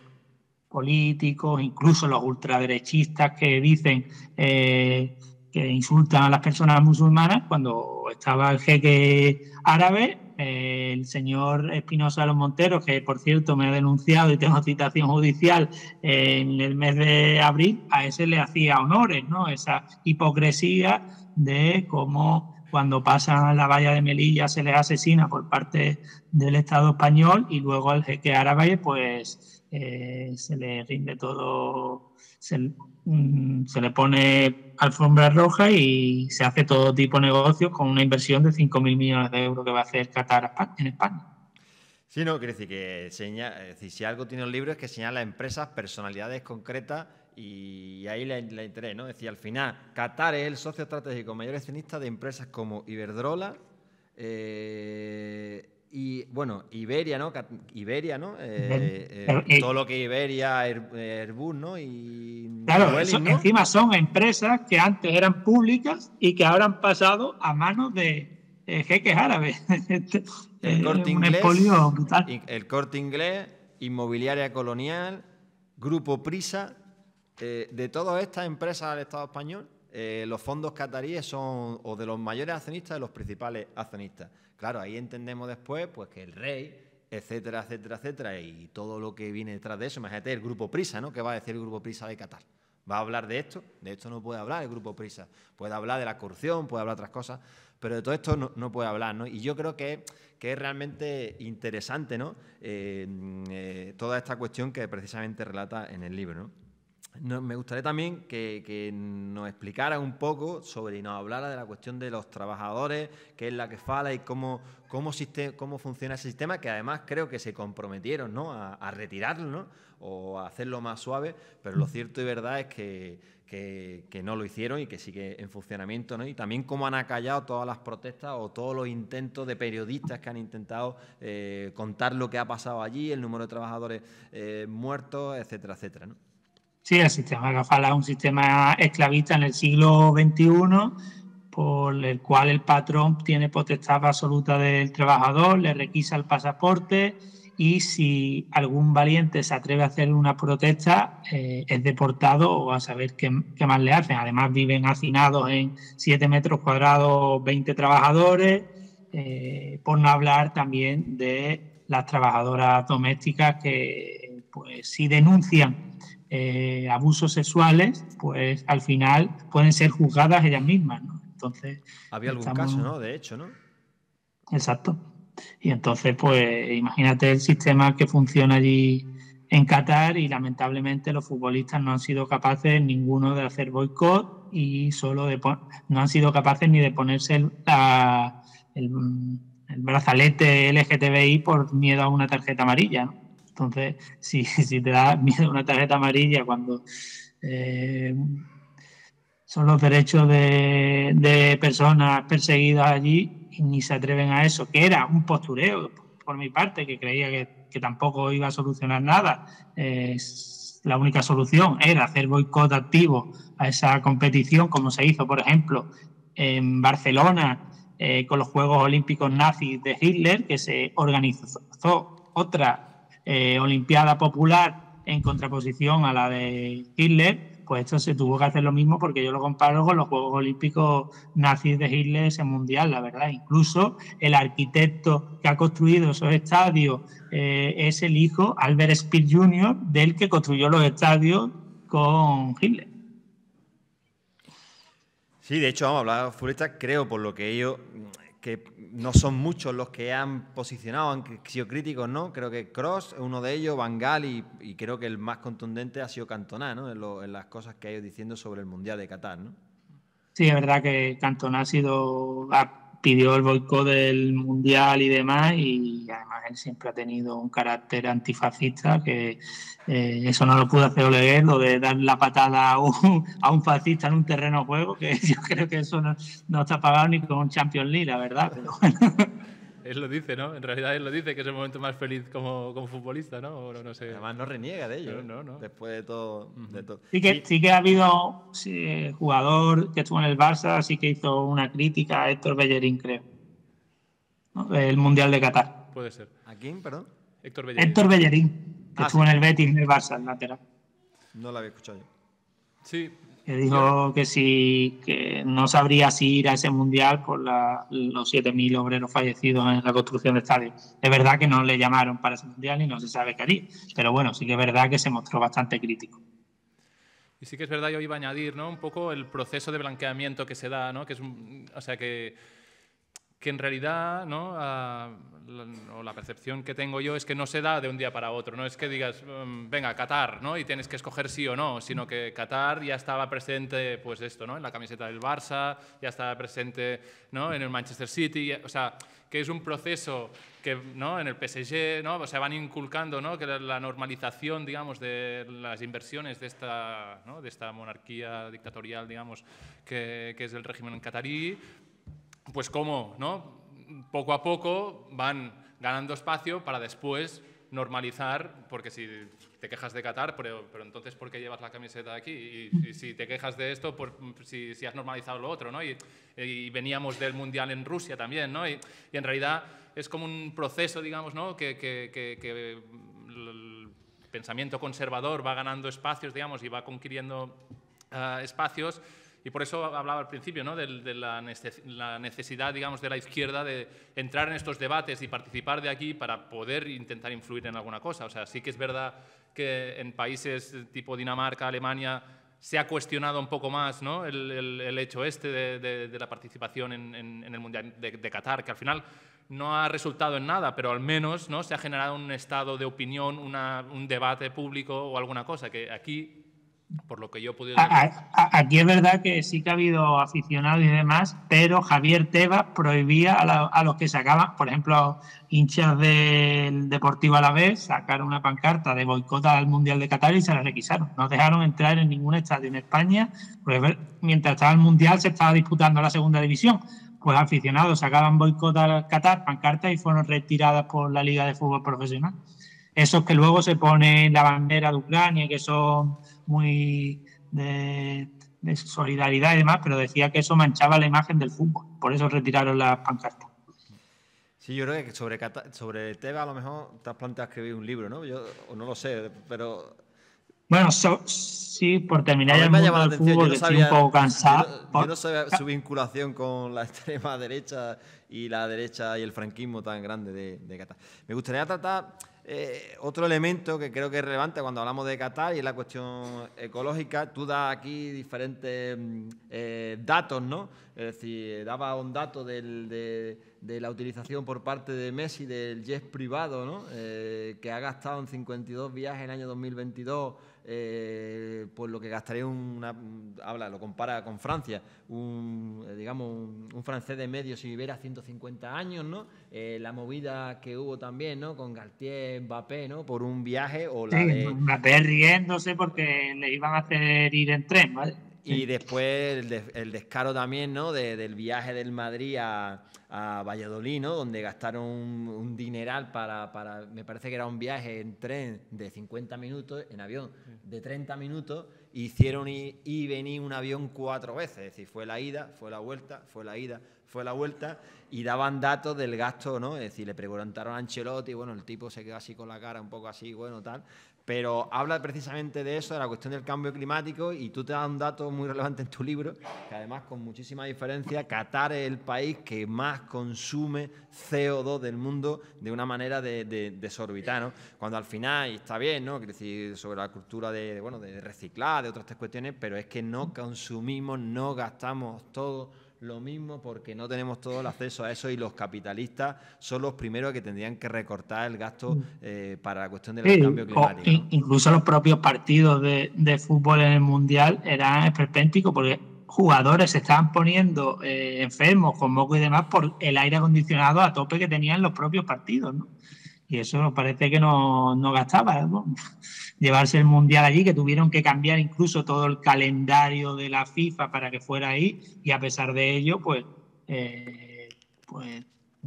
políticos, incluso los ultraderechistas que dicen que insultan a las personas musulmanas, cuando estaba el jeque árabe, el señor Espinosa de los Monteros, que por cierto me ha denunciado y tengo citación judicial en el mes de abril, a ese le hacía honores, ¿no? Esa hipocresía de cómo cuando pasan la valla de Melilla se les asesina por parte del Estado español y luego al jeque árabe pues se le rinde todo, se le pone alfombra roja y se hace todo tipo de negocios con una inversión de 5.000 millones de euros que va a hacer Qatar en España. Sí, no, quiere decir que si algo tiene el libro es que señala empresas, personalidades concretas y ahí la interés, ¿no? Es decir, al final, Qatar es el socio estratégico mayor accionista de empresas como Iberdrola, y bueno, Iberia, ¿no? Todo lo que Iberia, Airbus, ¿no? Y claro, Vueling, ¿no? Encima son empresas que antes eran públicas y que ahora han pasado a manos de jeques árabes. El Corte Inglés, el Corte Inglés, Inmobiliaria Colonial, Grupo Prisa. De todas estas empresas del Estado español, los fondos cataríes son o de los mayores accionistas de los principales accionistas. Claro, ahí entendemos después pues que el rey, etcétera, etcétera, etcétera, y todo lo que viene detrás de eso. Imagínate el Grupo Prisa, ¿no? ¿Qué va a decir el Grupo Prisa de Qatar? ¿Va a hablar de esto? De esto no puede hablar el Grupo Prisa. Puede hablar de la corrupción, puede hablar de otras cosas, pero de todo esto no puede hablar, ¿no? Y yo creo que es realmente interesante, ¿no? Toda esta cuestión que precisamente relata en el libro, ¿no? Me gustaría también que nos explicara un poco sobre y nos hablara de la cuestión de los trabajadores, qué es la que fala y cómo funciona ese sistema, que además creo que se comprometieron, ¿no? a retirarlo, ¿no? O a hacerlo más suave, pero lo cierto y verdad es que no lo hicieron y que sigue en funcionamiento, ¿no? Y también cómo han acallado todas las protestas o todos los intentos de periodistas que han intentado contar lo que ha pasado allí, el número de trabajadores muertos, etcétera, etcétera, ¿no? Sí, el sistema Gafala es un sistema esclavista en el siglo XXI por el cual el patrón tiene potestad absoluta del trabajador, le requisa el pasaporte y si algún valiente se atreve a hacer una protesta es deportado o a saber qué más le hacen. Además viven hacinados en 7 metros cuadrados 20 trabajadores, por no hablar también de las trabajadoras domésticas que pues si denuncian abusos sexuales, pues al final pueden ser juzgadas ellas mismas, ¿no? Entonces había algún caso, ¿no? De hecho, ¿no? Exacto. Y entonces, pues imagínate el sistema que funciona allí en Qatar y lamentablemente los futbolistas no han sido capaces ninguno de hacer boicot y no han sido capaces ni de ponerse el brazalete LGTBI por miedo a una tarjeta amarilla, ¿no? Entonces, si te da miedo una tarjeta amarilla cuando son los derechos de personas perseguidas allí y ni se atreven a eso, que era un postureo por mi parte, que creía que tampoco iba a solucionar nada. La única solución era hacer boicot activo a esa competición, como se hizo, por ejemplo, en Barcelona con los Juegos Olímpicos nazis de Hitler, que se organizó otra Olimpiada Popular en contraposición a la de Hitler. Pues esto se tuvo que hacer lo mismo porque yo lo comparo con los Juegos Olímpicos nazis de Hitler, ese mundial, la verdad. Incluso el arquitecto que ha construido esos estadios es el hijo, Albert Speer Jr., del que construyó los estadios con Hitler. Sí, de hecho, vamos a hablar de futbolistas, creo, por lo que ellos, que no son muchos los que han posicionado, han sido críticos, ¿no? Creo que Kroos es uno de ellos, Van Gaal y creo que el más contundente ha sido Cantona, ¿no? En las cosas que ha ido diciendo sobre el Mundial de Qatar, ¿no? Sí, es verdad que Cantona pidió el boicot del Mundial y demás, y además él siempre ha tenido un carácter antifascista que eso no lo pudo hacer Oleguer, lo de dar la patada a un fascista en un terreno de juego, que yo creo que eso no está pagado ni con un Champions League, la verdad. Pero bueno. él lo dice, ¿no? En realidad él lo dice, que es el momento más feliz como futbolista, ¿no? O no sé. Además no reniega de ello, No. Después de todo. Sí que ha habido jugador que estuvo en el Barça, sí que hizo una crítica a Héctor Bellerín, creo, ¿no? Del Mundial de Qatar. Puede ser. ¿A quién, perdón? Héctor Bellerín, que estuvo en el Betis, en el Barça, el lateral. No lo había escuchado yo. Sí. Que dijo que no sabría si ir a ese mundial por los 7.000 obreros fallecidos en la construcción de estadios. Es verdad que no le llamaron para ese mundial y no se sabe qué haría, pero bueno, sí que es verdad que se mostró bastante crítico. Y sí que es verdad, yo iba a añadir, ¿no? Un poco el proceso de blanqueamiento que se da, ¿no? Que es o sea, que en realidad, ¿no? O la percepción que tengo yo es que no se da de un día para otro. No es que digas, venga, Qatar, ¿no? Y tienes que escoger sí o no, sino que Qatar ya estaba presente, pues esto, ¿no? En la camiseta del Barça, ya estaba presente, ¿no? En el Manchester City, o sea, que es un proceso que, ¿no? En el PSG, ¿no? O sea, van inculcando, ¿no? Que la normalización, digamos, de las inversiones de esta, ¿no? De esta monarquía dictatorial, digamos, que es el régimen catarí, pues cómo, ¿no? Poco a poco van ganando espacio para después normalizar, porque si te quejas de Qatar, pero entonces ¿por qué llevas la camiseta aquí? Y si te quejas de esto, si has normalizado lo otro, ¿no? Y veníamos del Mundial en Rusia también, ¿no? Y en realidad es como un proceso, digamos, ¿no? Que el pensamiento conservador va ganando espacios, digamos, y va conquiriendo espacios. Y por eso hablaba al principio, ¿no? de la necesidad, digamos, de la izquierda de entrar en estos debates y participar de aquí para poder intentar influir en alguna cosa. O sea, sí que es verdad que en países tipo Dinamarca, Alemania, se ha cuestionado un poco más, ¿no? el hecho de la participación en el Mundial de Qatar, que al final no ha resultado en nada, pero al menos, ¿no? Se ha generado un estado de opinión, un debate público o alguna cosa, que aquí, por lo que yo he podido... Aquí es verdad que sí que ha habido aficionados y demás, pero Javier Tebas prohibía a los que sacaban, por ejemplo, hinchas del Deportivo Alavés, sacaron una pancarta de boicot al Mundial de Qatar y se la requisaron. No dejaron entrar en ningún estadio en España, porque mientras estaba el Mundial se estaba disputando la segunda división. Pues aficionados sacaban boicot al Qatar, pancartas, y fueron retiradas por la Liga de Fútbol Profesional. Esos que luego se ponen la bandera de Ucrania, que son muy de solidaridad y demás, pero decía que eso manchaba la imagen del fútbol. Por eso retiraron las pancartas. Sí, yo creo que sobre Tebas a lo mejor te has planteado escribir un libro, ¿no? Yo no lo sé, pero... Bueno, sí, por terminar ya el mundo mundo del fútbol, estoy un poco cansado. Yo no sabía su vinculación con la extrema derecha y la derecha y el franquismo tan grande de Qatar. Me gustaría tratar otro elemento que creo que es relevante cuando hablamos de Qatar, y es la cuestión ecológica. Tú das aquí diferentes datos, ¿no? Es decir, daba un dato de la utilización por parte de Messi del jet privado, ¿no? Que ha gastado en 52 viajes en el año 2022, pues lo que gastaría lo compara con Francia, un francés de medio si viviera 150 años, ¿no? La movida que hubo también, ¿no? Con Galtier, Mbappé, ¿no? Por un viaje, o la de... Mbappé riéndose porque le iban a hacer ir en tren, ¿vale? Y después el descaro también, ¿no? Del viaje del Madrid a Valladolid, ¿no? Donde gastaron un dineral para, me parece que era un viaje en tren de 50 minutos, en avión de 30 minutos, hicieron ir y venir un avión 4 veces, es decir, fue la ida, fue la vuelta, fue la ida, fue la vuelta, y daban datos del gasto, ¿no? Es decir, le preguntaron a Ancelotti, bueno, el tipo se quedó así con la cara un poco así, bueno, tal, pero habla precisamente de eso, de la cuestión del cambio climático, y tú te das un dato muy relevante en tu libro, que además con muchísima diferencia, Qatar es el país que más consume CO2 del mundo de una manera desorbitada, ¿no? Cuando al final, y está bien, ¿no? Quiero decir, sobre la cultura de reciclar, de otras cuestiones, pero es que no consumimos, no gastamos todo lo mismo, porque no tenemos todo el acceso a eso, y los capitalistas son los primeros que tendrían que recortar el gasto para la cuestión del cambio climático, ¿no? Incluso los propios partidos de fútbol en el Mundial eran esperpénticos, porque jugadores se estaban poniendo enfermos con moco y demás por el aire acondicionado a tope que tenían los propios partidos, ¿no? Y eso parece que no gastaba, ¿no? Llevarse el Mundial allí, que tuvieron que cambiar incluso todo el calendario de la FIFA para que fuera ahí, y a pesar de ello, pues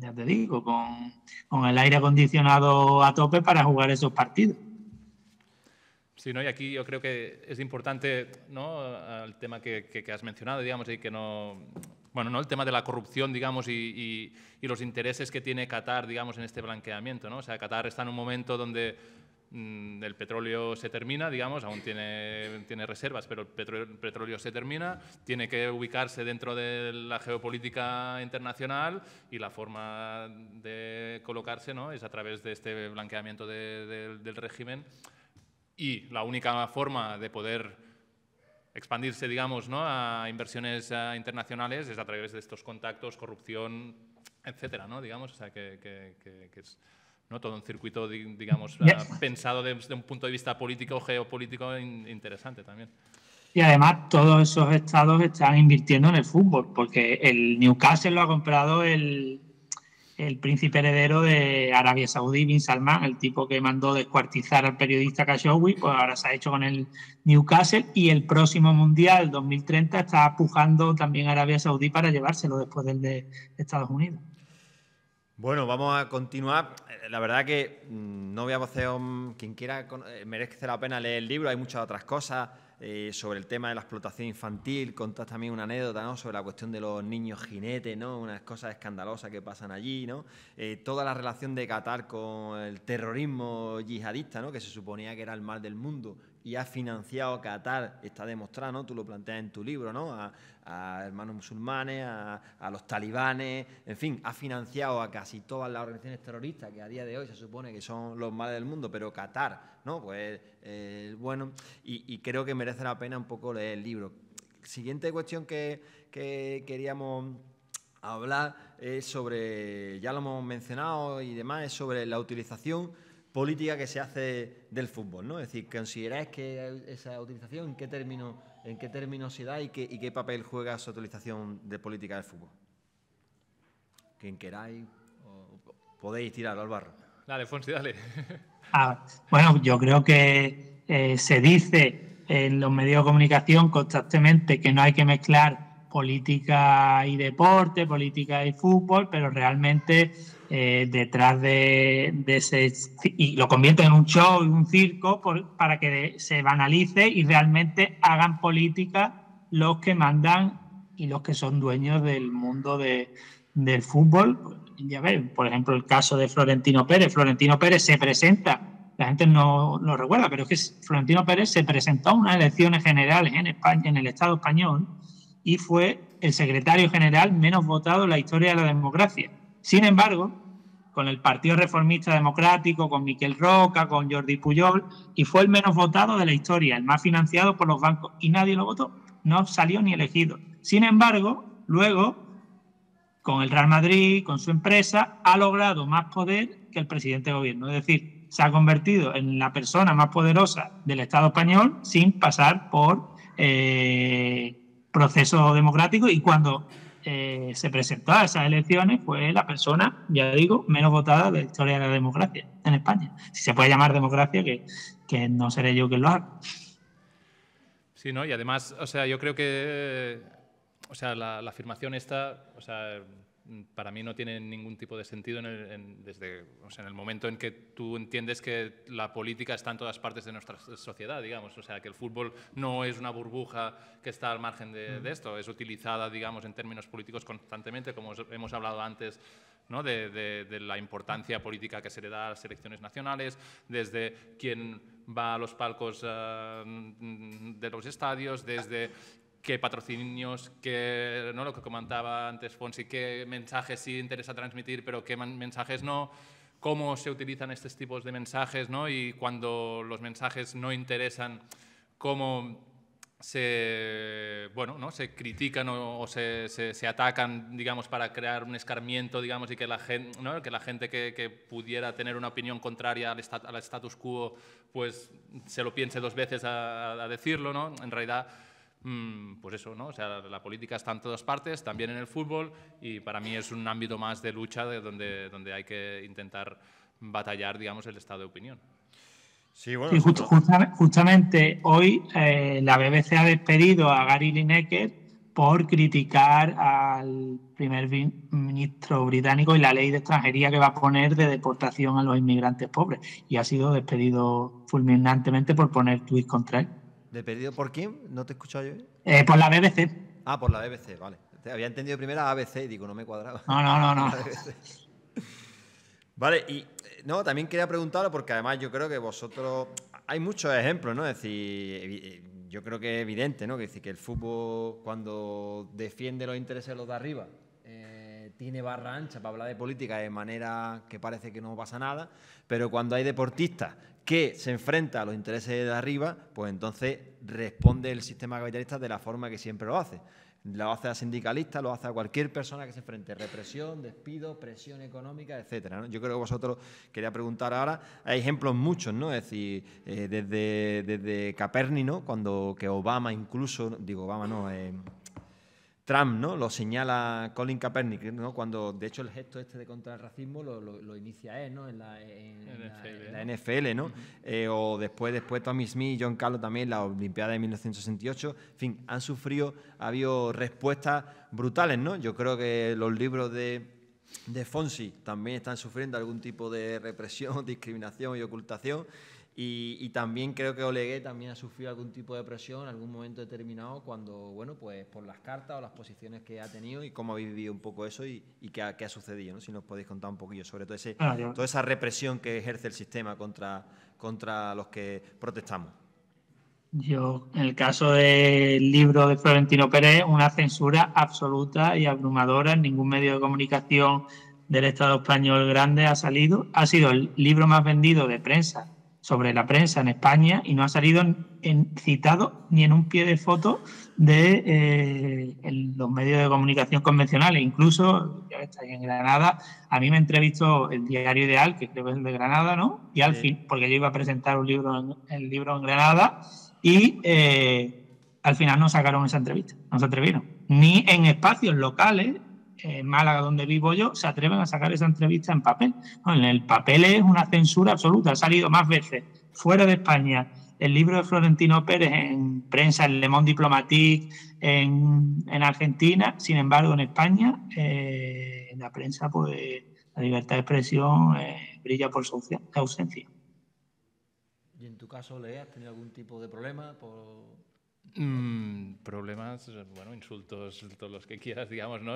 ya te digo, con el aire acondicionado a tope para jugar esos partidos. Sí, ¿no? Y aquí yo creo que es importante, ¿no?, el tema que has mencionado, digamos, y que no... Bueno, ¿no?, el tema de la corrupción, digamos, y los intereses que tiene Qatar, digamos, en este blanqueamiento, ¿no? O sea, Qatar está en un momento donde el petróleo se termina, digamos, aún tiene reservas, pero el petróleo se termina, tiene que ubicarse dentro de la geopolítica internacional y la forma de colocarse, ¿no?, es a través de este blanqueamiento del régimen. Y la única forma de poder expandirse, digamos, ¿no?, a inversiones internacionales es a través de estos contactos, corrupción, etcétera, ¿no?, digamos, o sea, que es, ¿no?, todo un circuito, digamos, pensado desde un punto de vista político o geopolítico interesante también. Y además todos esos estados están invirtiendo en el fútbol, porque el Newcastle lo ha comprado el príncipe heredero de Arabia Saudí, Bin Salman, el tipo que mandó descuartizar al periodista Khashoggi, pues ahora se ha hecho con el Newcastle, y el próximo Mundial, 2030, está pujando también Arabia Saudí para llevárselo después del de Estados Unidos. Bueno, vamos a continuar. La verdad que no voy a hacer... Quien quiera merece la pena leer el libro, hay muchas otras cosas sobre el tema de la explotación infantil. Contás también una anécdota, ¿no?, sobre la cuestión de los niños jinetes, ¿no?, unas cosas escandalosas que pasan allí, ¿no? Toda la relación de Qatar con el terrorismo yihadista, ¿no?, que se suponía que era el mal del mundo y ha financiado Qatar, está demostrado, ¿no?, tú lo planteas en tu libro, ¿no?, a hermanos musulmanes, a los talibanes, en fin, ha financiado a casi todas las organizaciones terroristas que a día de hoy se supone que son los males del mundo, pero Qatar, ¿no?, pues bueno, y creo que merece la pena un poco leer el libro. Siguiente cuestión que queríamos hablar es sobre, ya lo hemos mencionado y demás, es sobre la utilización política que se hace del fútbol, ¿no? Es decir, ¿consideráis que esa utilización en qué términos se da y qué papel juega esa utilización de política del fútbol? Quien queráis, podéis tirarlo al barro. Dale, Fonsi, dale. Bueno, yo creo que se dice en los medios de comunicación constantemente que no hay que mezclar política y deporte, política y fútbol, pero realmente detrás de ese... y lo convierten en un show y un circo para que se banalice y realmente hagan política los que mandan y los que son dueños del mundo del fútbol. Ya ves, por ejemplo, el caso de Florentino Pérez. Florentino Pérez se presenta, la gente no lo recuerda, pero es que Florentino Pérez se presentó a unas elecciones generales en España, en el Estado español, y fue el secretario general menos votado en la historia de la democracia. Sin embargo, con el Partido Reformista Democrático, con Miquel Roca, con Jordi Pujol, y fue el menos votado de la historia, el más financiado por los bancos, y nadie lo votó, no salió ni elegido. Sin embargo, luego, con el Real Madrid, con su empresa, ha logrado más poder que el presidente de gobierno. Es decir, se ha convertido en la persona más poderosa del Estado español sin pasar por proceso democrático, y cuando se presentó a esas elecciones fue la persona, ya digo, menos votada de la historia de la democracia en España. Si se puede llamar democracia, que no seré yo quien lo haga. Sí, ¿no? Y además, o sea, yo creo que... O sea, la afirmación esta, o sea, para mí no tiene ningún tipo de sentido desde en el momento en que tú entiendes que la política está en todas partes de nuestra sociedad, digamos. O sea, que el fútbol no es una burbuja que está al margen de esto, es utilizada, digamos, en términos políticos constantemente, como hemos hablado antes, ¿no?, de la importancia política que se le da a las selecciones nacionales, desde quién va a los palcos de los estadios, desde qué patrocinios, ¿no?, lo que comentaba antes Fonsi, qué mensajes sí interesa transmitir, pero qué mensajes no, cómo se utilizan estos tipos de mensajes, ¿no?, y cuando los mensajes no interesan, cómo se critican o se atacan, digamos, para crear un escarmiento, digamos, y que la gente, ¿no?, que la gente que pudiera tener una opinión contraria al status quo, pues se lo piense dos veces a decirlo, ¿no? En realidad, pues eso, ¿no? O sea, la política está en todas partes, también en el fútbol, y para mí es un ámbito más de lucha donde hay que intentar batallar, digamos, el estado de opinión. Sí, bueno, sí, justamente hoy la BBC ha despedido a Gary Lineker por criticar al primer ministro británico y la ley de extranjería que va a poner de deportación a los inmigrantes pobres. Y ha sido despedido fulminantemente por poner tuits contra él. ¿Despedido por quién? ¿No te he escuchado yo? Por la BBC. Ah, por la BBC, vale. Te había entendido primero ABC y digo, no me cuadraba. No. Vale, y no, también quería preguntaros, porque además yo creo que vosotros... Hay muchos ejemplos, ¿no? Es decir, yo creo que es evidente, ¿no? Que, es decir, que el fútbol, cuando defiende los intereses de los de arriba, tiene barra ancha para hablar de política de manera que parece que no pasa nada, pero cuando hay deportistas que se enfrentan a los intereses de arriba, pues entonces responde el sistema capitalista de la forma que siempre lo hace. Lo hace a sindicalistas, lo hace a cualquier persona que se enfrente. Represión, despido, presión económica, etcétera, ¿no? Yo creo que vosotros, quería preguntar ahora, hay ejemplos muchos, ¿no? Es decir, desde Caperni, ¿no? Cuando que Obama incluso, digo Obama no, Trump, ¿no? Lo señala Colin Kaepernick, ¿no? Cuando, de hecho, el gesto este de contra el racismo lo inicia él, ¿no? En la NFL, ¿no? O después Tommy Smith y John Carlos también, la Olimpiada de 1968. En fin, ha habido respuestas brutales, ¿no? Yo creo que los libros de Fonsi también están sufriendo algún tipo de represión, discriminación y ocultación. Y también creo que Olegué también ha sufrido algún tipo de presión en algún momento determinado cuando, bueno, pues por las cartas o las posiciones que ha tenido y cómo habéis vivido un poco eso y qué ha sucedido, ¿no? Si nos podéis contar un poquillo sobre todo toda esa represión que ejerce el sistema contra los que protestamos. Yo, en el caso del libro de Florentino Pérez, una censura absoluta y abrumadora. En ningún medio de comunicación del Estado español grande ha salido. Ha sido el libro más vendido de prensa sobre la prensa en España y no ha salido citado ni en un pie de foto de los medios de comunicación convencionales. Incluso, ya estáis en Granada, a mí me entrevistó el Diario Ideal, que creo que es el de Granada, ¿no? Y al fin, porque yo iba a presentar el libro en Granada y al final no sacaron esa entrevista, no se atrevieron. Ni en espacios locales, en Málaga, donde vivo yo, se atreven a sacar esa entrevista en papel. No, en el papel es una censura absoluta. Ha salido más veces fuera de España el libro de Florentino Pérez en prensa, en Le Monde Diplomatique, en Argentina. Sin embargo, en España, en la prensa, pues la libertad de expresión brilla por su ausencia. ¿Y en tu caso, Lea, has tenido algún tipo de problema? Problemas, bueno, insultos, todos los que quieras, digamos, ¿no?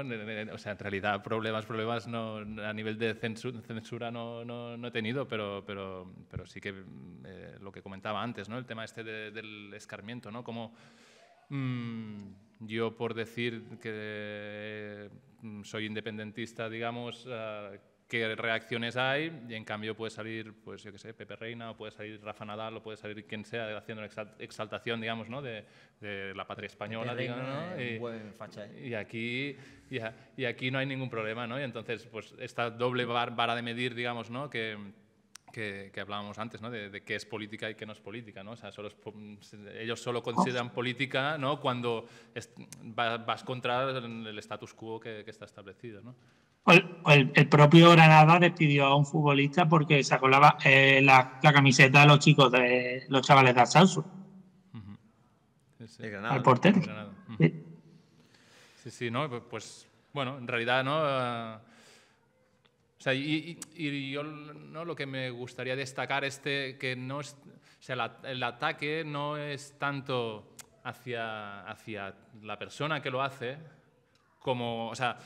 O sea, en realidad problemas no, a nivel de censura no he tenido, pero sí que lo que comentaba antes, ¿no? El tema este del escarmiento, ¿no? Como yo por decir que soy independentista, digamos, qué reacciones hay y en cambio puede salir, pues yo qué sé, Pepe Reina o puede salir Rafa Nadal o puede salir quien sea haciendo exaltación, digamos, ¿no? de la patria española, digamos, ¿no? Y aquí no hay ningún problema, ¿no? Y entonces, pues esta doble vara de medir, digamos, ¿no? Que hablábamos antes, ¿no? De qué es política y qué no es política, ¿no? O sea, ellos solo consideran política, ¿no? Cuando vas contra el status quo que está establecido, ¿no? El propio Granada despidió a un futbolista porque sacó la camiseta de los chicos, de los chavales de Asalso. De Granada. Al portero. Sí, ¿no? Pues, bueno, en realidad, ¿no? O sea, y yo, ¿no? Lo que me gustaría destacar es que no es, o sea, el ataque no es tanto hacia la persona que lo hace, como, o sea,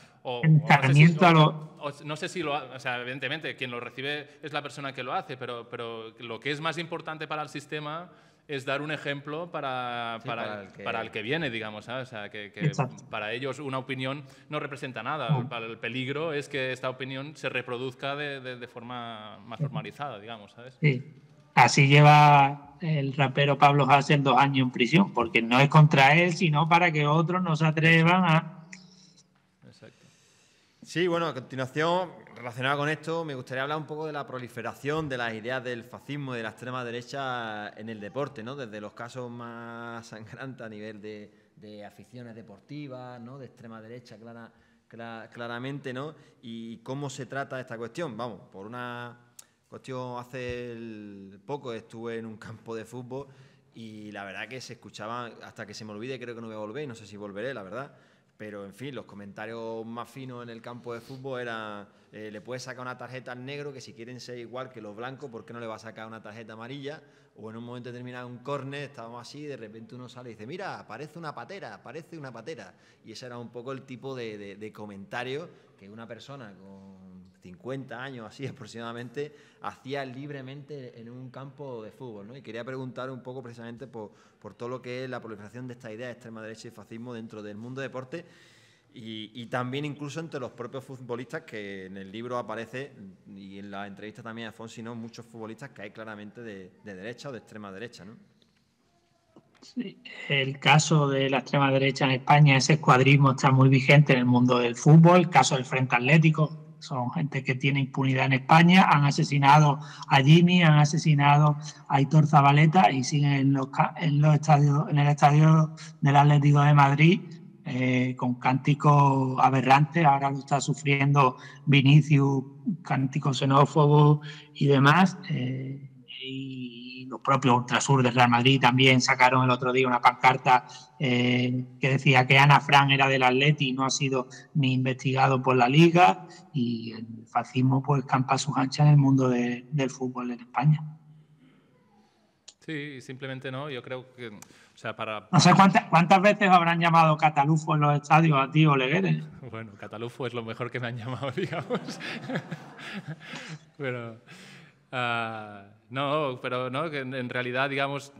no sé si o sea, evidentemente quien lo recibe es la persona que lo hace, pero lo que es más importante para el sistema es dar un ejemplo para el que viene, digamos, ¿sabes? O sea, que para ellos una opinión no representa nada. Para el peligro es que esta opinión se reproduzca de forma más normalizada, digamos, ¿sabes? Sí. Así lleva el rapero Pablo Hasél 2 años en prisión, porque no es contra él, sino para que otros no se atrevan a... Exacto. Sí, bueno, a continuación, relacionado con esto, me gustaría hablar un poco de la proliferación de las ideas del fascismo y de la extrema derecha en el deporte, ¿no? Desde los casos más sangrantes a nivel de aficiones deportivas, ¿no? De extrema derecha, claramente, ¿no? Y cómo se trata esta cuestión. Vamos, por una cuestión, hace poco estuve en un campo de fútbol y la verdad que se escuchaba, hasta que se me olvide, creo que no voy a volver, y no sé si volveré, la verdad. Pero, en fin, los comentarios más finos en el campo de fútbol eran le puedes sacar una tarjeta al negro, que si quieren ser igual que los blancos, ¿por qué no le va a sacar una tarjeta amarilla? O en un momento determinado, un córner, estábamos así, y de repente uno sale y dice, mira, parece una patera, parece una patera. Y ese era un poco el tipo de comentario que una persona con 50 años así aproximadamente hacía libremente en un campo de fútbol, ¿no? Y quería preguntar un poco precisamente por todo lo que es la proliferación de esta idea de extrema derecha y fascismo dentro del mundo deporte y también incluso entre los propios futbolistas, que en el libro aparece, y en la entrevista también a Fonsi, ¿no?, muchos futbolistas que hay claramente de derecha o de extrema derecha, ¿no? Sí, el caso de la extrema derecha en España, ese escuadrismo está muy vigente en el mundo del fútbol. El caso del Frente Atlético, son gente que tiene impunidad en España, han asesinado a Jimmy, han asesinado a Aitor Zabaleta y siguen en los estadios, en el estadio del Atlético de Madrid con cánticos aberrantes. Ahora lo está sufriendo Vinicius, cánticos xenófobos y demás. Y los propios Ultrasur del Real Madrid también sacaron el otro día una pancarta que decía que Ana Fran era del Atleti y no ha sido ni investigado por la Liga, y el fascismo pues campa sus anchas en el mundo del fútbol en España. Sí, simplemente no, yo creo que, o sea, No sé cuántas veces habrán llamado Catalufo en los estadios a ti, Olegueres. Bueno, Catalufo es lo mejor que me han llamado, digamos. Pero... no, pero no, que en realidad, digamos,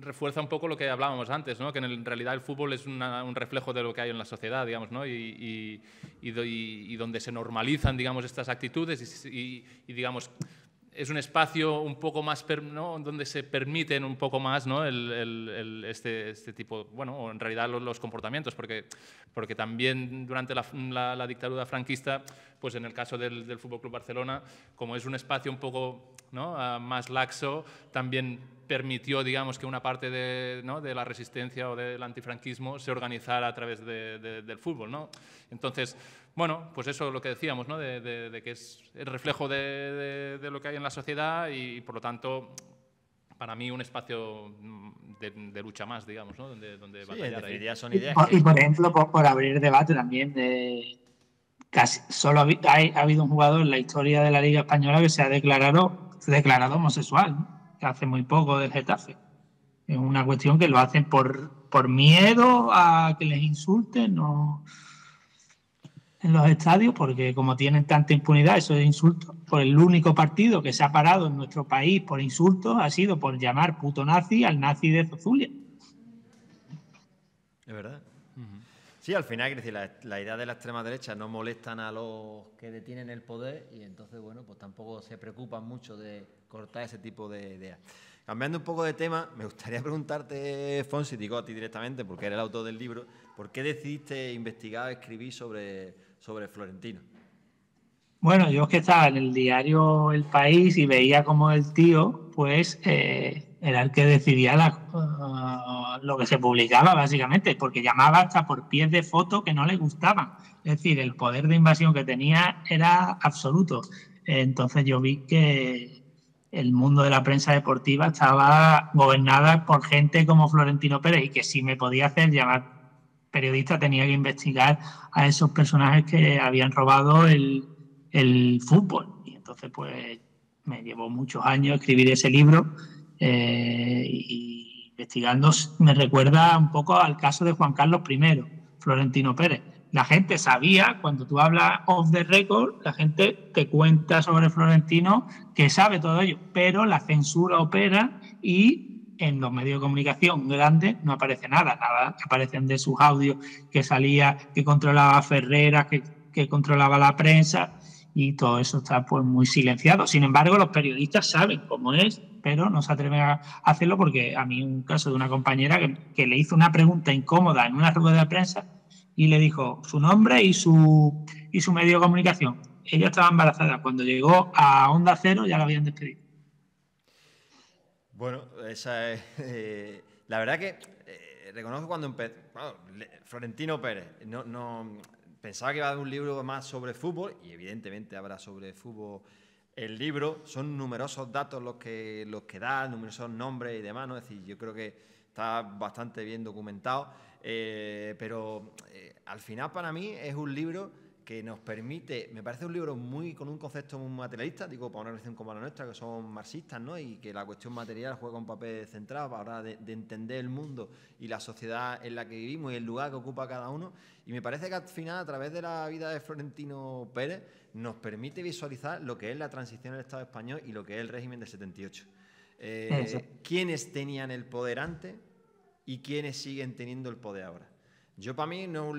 refuerza un poco lo que hablábamos antes, ¿no? Que en realidad el fútbol es un reflejo de lo que hay en la sociedad, digamos, ¿no? Y donde se normalizan, digamos, estas actitudes y digamos, es un espacio un poco más, ¿no?, donde se permiten un poco más, ¿no?, este tipo, bueno, o en realidad los comportamientos, porque también durante la dictadura franquista, pues en el caso del Fútbol Club Barcelona, como es un espacio un poco, ¿no?, más laxo, también permitió, digamos, que una parte ¿no?, de la resistencia o del antifranquismo se organizara a través del fútbol, ¿no? Entonces, bueno, pues eso es lo que decíamos, ¿no?, de que es el reflejo de lo que hay en la sociedad y, por lo tanto, para mí un espacio de lucha más, digamos, ¿no?, donde sí, batallar ahí. Son ideas y por ejemplo, por abrir debate también, casi solo ha habido un jugador en la historia de la Liga Española que se ha declarado homosexual, ¿no?, que hace muy poco del Getafe. Es una cuestión que lo hacen por miedo a que les insulten, ¿no?, en los estadios, porque como tienen tanta impunidad, eso de insultos, por el único partido que se ha parado en nuestro país por insultos ha sido por llamar puto nazi al nazi de Zozulia. Es verdad. Sí, al final, es decir, la idea de la extrema derecha no molestan a los que detienen el poder y entonces, bueno, pues tampoco se preocupan mucho de cortar ese tipo de ideas. Cambiando un poco de tema, me gustaría preguntarte, Fonsi, digo a ti directamente, porque eres el autor del libro, ¿por qué decidiste investigar, escribir sobre Florentino? Bueno, yo es que estaba en el diario El País y veía como el tío, pues, era el que decidía lo que se publicaba, básicamente, porque llamaba hasta por pies de foto que no le gustaban. Es decir, el poder de invasión que tenía era absoluto. Entonces yo vi que el mundo de la prensa deportiva estaba gobernada por gente como Florentino Pérez y que si me podía hacer llamar periodista tenía que investigar a esos personajes que habían robado el fútbol. Y entonces, pues, me llevó muchos años escribir ese libro y investigando me recuerda un poco al caso de Juan Carlos I, Florentino Pérez. La gente sabía, cuando tú hablas off the record, la gente te cuenta sobre Florentino que sabe todo ello, pero la censura opera y en los medios de comunicación grandes no aparece nada aparecen de sus audios que salía, que controlaba Ferreras, que controlaba la prensa, y todo eso está pues muy silenciado. Sin embargo, los periodistas saben cómo es, pero no se atreven a hacerlo porque a mí un caso de una compañera que le hizo una pregunta incómoda en una rueda de prensa y le dijo su nombre y su medio de comunicación. Ella estaba embarazada. Cuando llegó a Onda Cero ya la habían despedido. Bueno, esa es... la verdad que reconozco cuando empecé... Bueno, Florentino Pérez, no pensaba que iba a haber un libro más sobre fútbol, y evidentemente habrá sobre fútbol El libro son numerosos datos los que da, numerosos nombres y demás, ¿no? Es decir, yo creo que está bastante bien documentado, pero al final para mí es un libro que nos permite, me parece un libro con un concepto muy materialista, digo, para una relación como la nuestra, que son marxistas, ¿no? Y que la cuestión material juega un papel central a la hora de entender el mundo y la sociedad en la que vivimos y el lugar que ocupa cada uno. Y me parece que al final, a través de la vida de Florentino Pérez, nos permite visualizar lo que es la transición del Estado español y lo que es el régimen del 78. ¿Quiénes tenían el poder antes y quiénes siguen teniendo el poder ahora? Yo, para mí, no es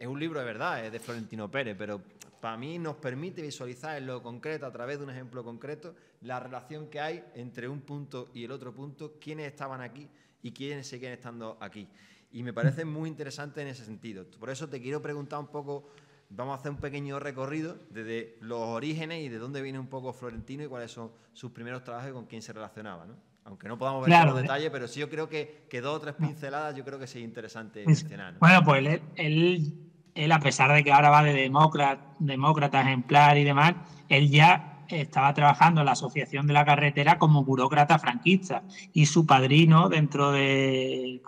un libro de verdad, es de Florentino Pérez, pero para mí nos permite visualizar en lo concreto, a través de un ejemplo concreto, la relación que hay entre un punto y el otro punto, quiénes estaban aquí y quiénes siguen estando aquí. Y me parece muy interesante en ese sentido. Por eso te quiero preguntar un poco, vamos a hacer un pequeño recorrido desde los orígenes y de dónde viene un poco Florentino y cuáles son sus primeros trabajos y con quién se relacionaba, ¿no? Aunque no podamos ver todos los detalles, pero sí yo creo que 2 o 3 pinceladas yo creo que sería interesante mencionar, ¿no? Bueno, pues él, a pesar de que ahora va de demócrata ejemplar y demás, él ya estaba trabajando en la Asociación de la Carretera como burócrata franquista, y su padrino dentro de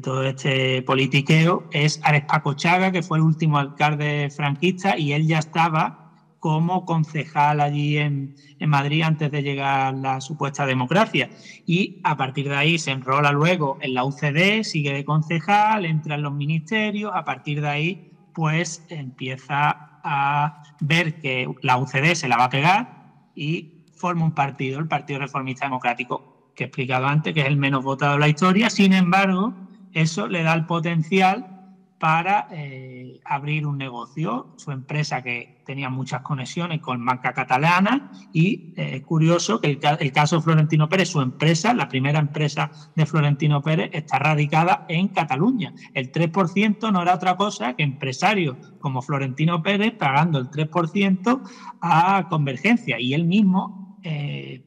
todo este politiqueo es Arespaco Chaga, que fue el último alcalde franquista, y él ya estaba como concejal allí en Madrid antes de llegar la supuesta democracia. Y a partir de ahí se enrola luego en la UCD, sigue de concejal, entra en los ministerios. A partir de ahí pues empieza a ver que la UCD se la va a pegar y forma un partido, el Partido Reformista Democrático, que he explicado antes, que es el menos votado de la historia. Sin embargo, eso le da el potencial para abrir un negocio. Su empresa, que tenía muchas conexiones con banca catalana, y es curioso que el caso de Florentino Pérez, su empresa, la primera empresa de Florentino Pérez, está radicada en Cataluña. El 3% no era otra cosa que empresarios como Florentino Pérez pagando el 3% a Convergencia, y él mismo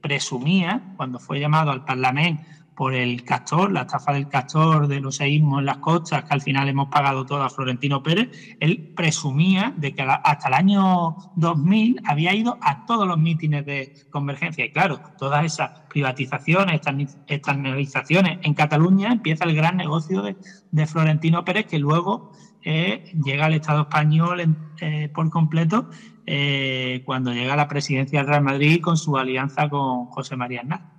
presumía, cuando fue llamado al Parlamento por el Castor, la estafa del Castor, de los seísmos en las costas, que al final hemos pagado todo a Florentino Pérez, él presumía de que hasta el año 2000 había ido a todos los mítines de Convergencia. Y claro, todas esas privatizaciones, externalizaciones en Cataluña, empieza el gran negocio de Florentino Pérez, que luego llega al Estado español por completo cuando llega a la presidencia del Real Madrid con su alianza con José María Aznar.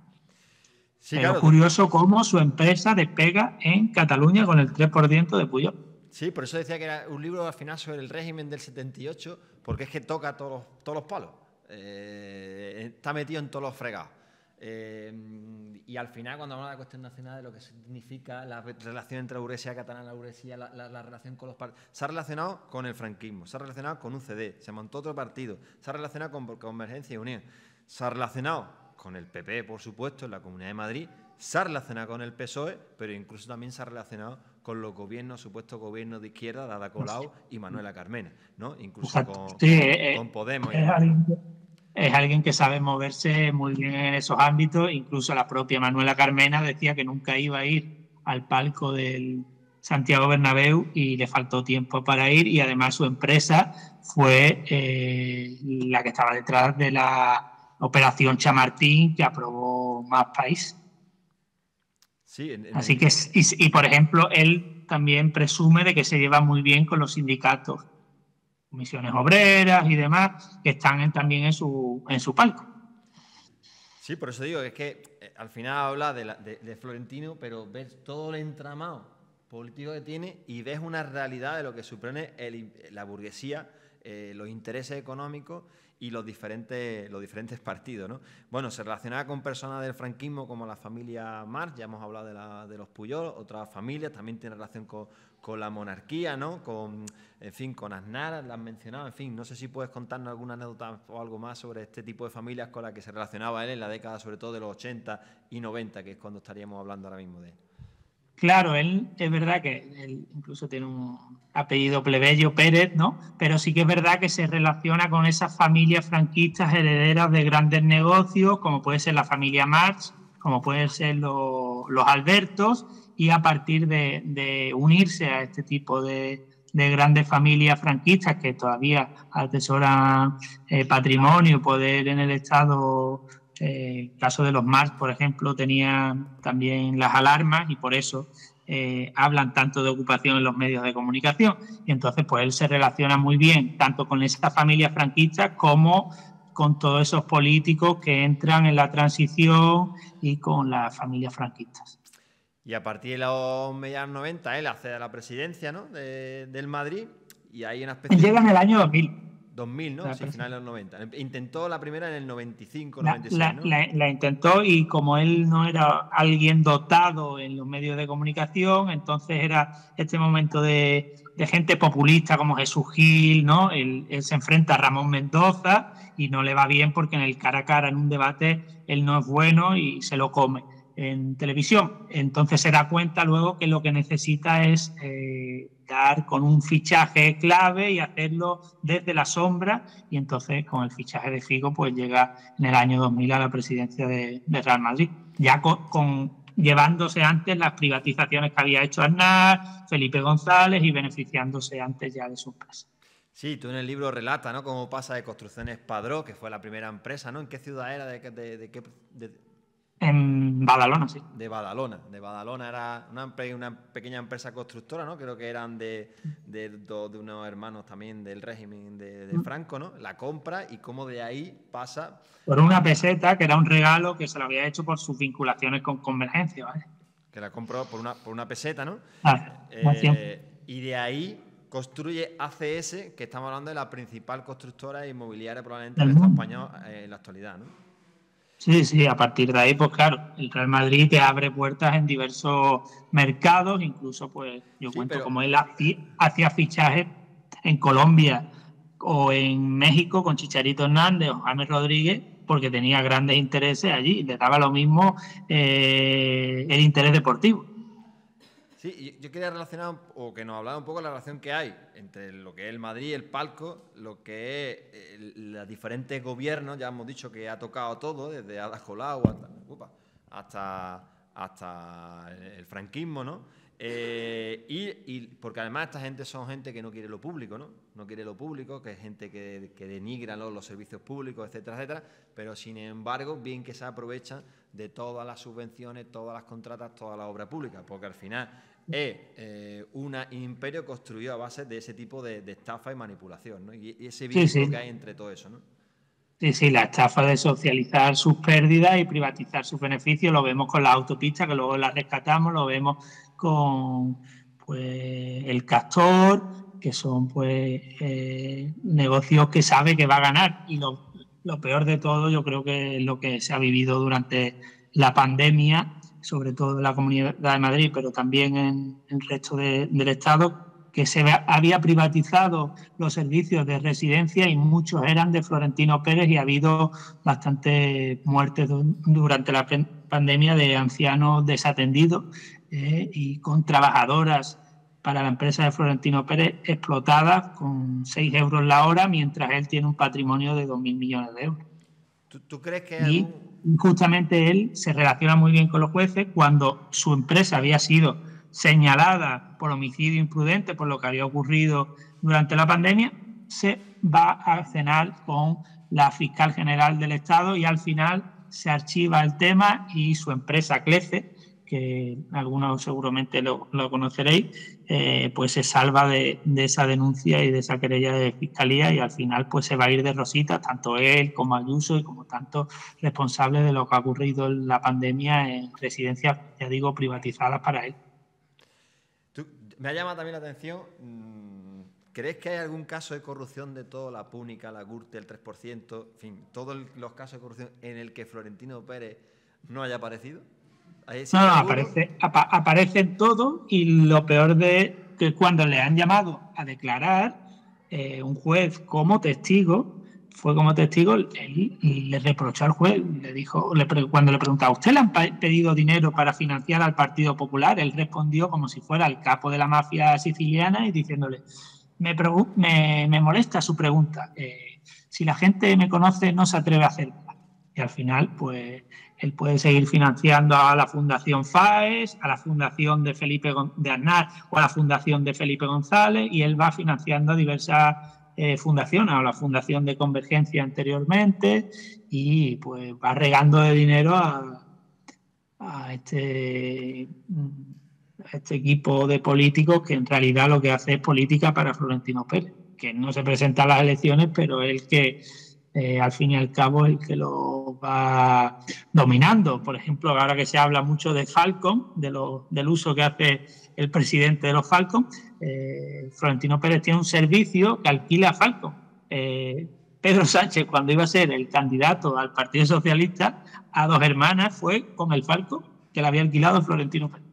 Sí, pero claro, curioso cómo su empresa despega en Cataluña con el 3% de Pujol. Sí, por eso decía que era un libro al final sobre el régimen del 78, porque es que toca todos los palos. Está metido en todos los fregados. Y al final, cuando hablamos de la cuestión nacional, de lo que significa la relación entre la burguesía catalana y la burguesía, la relación con los partidos, se ha relacionado con el franquismo, se ha relacionado con UCD, se montó otro partido, se ha relacionado con Convergencia y Unión, se ha relacionado con el PP, por supuesto, en la Comunidad de Madrid, se ha relacionado con el PSOE, pero incluso también se ha relacionado con los gobiernos, supuestos gobiernos de izquierda, de Ada Colau y Manuela Carmena, ¿no? Incluso con Podemos. Es alguien que sabe moverse muy bien en esos ámbitos. Incluso la propia Manuela Carmena decía que nunca iba a ir al palco del Santiago Bernabéu y le faltó tiempo para ir, y además su empresa fue la que estaba detrás de la Operación Chamartín, que aprobó Más País. Sí, así que, y por ejemplo, él también presume de que se lleva muy bien con los sindicatos, comisiones obreras y demás, que están también en su palco. Sí, por eso digo, es que al final habla de Florentino, pero ves todo el entramado político que tiene y ves una realidad de lo que supone la burguesía, los intereses económicos y los diferentes partidos, ¿no? Bueno, se relacionaba con personas del franquismo como la familia March, ya hemos hablado de los Pujol, otras familias, también tiene relación con la monarquía, ¿no? Con Aznar, la has mencionado, en fin, no sé si puedes contarnos alguna anécdota o algo más sobre este tipo de familias con las que se relacionaba él en la década, sobre todo de los 80 y 90, que es cuando estaríamos hablando ahora mismo de él. Claro, él es verdad que él incluso tiene un apellido plebeyo, Pérez, ¿no? Pero sí que es verdad que se relaciona con esas familias franquistas herederas de grandes negocios, como puede ser la familia March, como pueden ser los Albertos, y a partir de unirse a este tipo de grandes familias franquistas que todavía atesoran patrimonio, poder en el Estado. El caso de los Marx, por ejemplo, tenían también las alarmas y por eso hablan tanto de ocupación en los medios de comunicación. Y entonces, pues él se relaciona muy bien tanto con esas familias franquistas como con todos esos políticos que entran en la transición y con las familias franquistas. Y a partir de los mediados 90 él accede a la presidencia, ¿no?, del Madrid, y hay una especie... Llega en el año 2000. 2000, ¿no? Sí, finales de los 90. Intentó la primera en el 95, 96, ¿no? La intentó, y como él no era alguien dotado en los medios de comunicación, entonces era este momento de gente populista como Jesús Gil, ¿no? Él se enfrenta a Ramón Mendoza y no le va bien porque en el cara a cara, en un debate, él no es bueno y se lo come en televisión. Entonces se da cuenta luego que lo que necesita es dar con un fichaje clave y hacerlo desde la sombra, y entonces con el fichaje de Figo pues llega en el año 2000 a la presidencia de Real Madrid, ya llevándose antes las privatizaciones que había hecho Aznar, Felipe González, y beneficiándose antes ya de su empresa. Sí, tú en el libro relatas, ¿no?, cómo pasa de Construcciones Padró, que fue la primera empresa, ¿no? ¿En qué ciudad era? En Badalona, sí. De Badalona. De Badalona era una pequeña empresa constructora, ¿no? Creo que eran de unos hermanos también del régimen de Franco, ¿no? La compra, y cómo de ahí pasa... Por una peseta, que era un regalo que se lo había hecho por sus vinculaciones con Convergencia, ¿vale? Que la compró por una peseta, ¿no? Y de ahí construye ACS, que estamos hablando de la principal constructora inmobiliaria probablemente del Estado español en la actualidad, ¿no? Sí, a partir de ahí, pues claro, el Real Madrid te abre puertas en diversos mercados, incluso pues yo cuento como él hacía fichajes en Colombia o en México con Chicharito Hernández o James Rodríguez, porque tenía grandes intereses allí, le daba lo mismo el interés deportivo. Sí, yo quería relacionar, o que nos hablara un poco de la relación que hay entre lo que es el Madrid, el palco, lo que es los diferentes gobiernos. Ya hemos dicho que ha tocado todo, desde Ada Colau hasta el franquismo, ¿no? Y porque además esta gente son gente que no quiere lo público, ¿no? No quiere lo público, que es gente que denigra los servicios públicos, etcétera, etcétera, pero sin embargo bien que se aprovechan de todas las subvenciones, todas las contratas, toda la obra pública, porque al final es un imperio construido a base de ese tipo de estafa y manipulación, ¿no? Y ese vínculo que hay entre todo eso, ¿no? Sí, la estafa de socializar sus pérdidas y privatizar sus beneficios, lo vemos con las autopistas, que luego las rescatamos, lo vemos con pues el Castor, que son pues negocios que sabe que va a ganar. Y lo peor de todo, yo creo que es lo que se ha vivido durante la pandemia, sobre todo en la Comunidad de Madrid, pero también en el resto del Estado, que se había privatizado los servicios de residencia y muchos eran de Florentino Pérez, y ha habido bastantes muertes durante la pandemia de ancianos desatendidos y con trabajadoras para la empresa de Florentino Pérez explotadas con 6 euros la hora, mientras él tiene un patrimonio de 2.000 millones de euros. ¿Tú crees que justamente él se relaciona muy bien con los jueces? Cuando su empresa había sido señalada por homicidio imprudente, por lo que había ocurrido durante la pandemia, se va a cenar con la fiscal general del Estado y al final se archiva el tema y su empresa Clece, que algunos seguramente lo conoceréis, pues se salva de esa denuncia y de esa querella de fiscalía, y al final pues se va a ir de rositas, tanto él como Ayuso y como tantos responsables de lo que ha ocurrido en la pandemia en residencias, ya digo, privatizadas para él. Me ha llamado también la atención, ¿crees que hay algún caso de corrupción de todo, la Púnica, la Gürtel, el 3%, en fin, todos los casos de corrupción en el que Florentino Pérez no haya aparecido? No, aparecen todos, y lo peor de que cuando le han llamado a declarar, un juez como testigo, él le reprochó al juez, le dijo, cuando le preguntaba, ¿usted le han pedido dinero para financiar al Partido Popular? Él respondió como si fuera el capo de la mafia siciliana y diciéndole, me molesta su pregunta, si la gente me conoce no se atreve a hacerla. Y al final, pues él puede seguir financiando a la Fundación FAES, a la Fundación de Felipe de Aznar o a la Fundación de Felipe González, y él va financiando a diversas fundaciones, a la Fundación de Convergencia anteriormente, y pues va regando de dinero a este equipo de políticos que en realidad lo que hace es política para Florentino Pérez, que no se presenta a las elecciones, pero es el que al fin y al cabo el que lo va dominando. Por ejemplo, ahora que se habla mucho de Falcon, del uso que hace el presidente de los Falcon, Florentino Pérez tiene un servicio que alquila Falcon. Pedro Sánchez, cuando iba a ser el candidato al Partido Socialista, a Dos Hermanas fue con el Falcon que le había alquilado Florentino Pérez.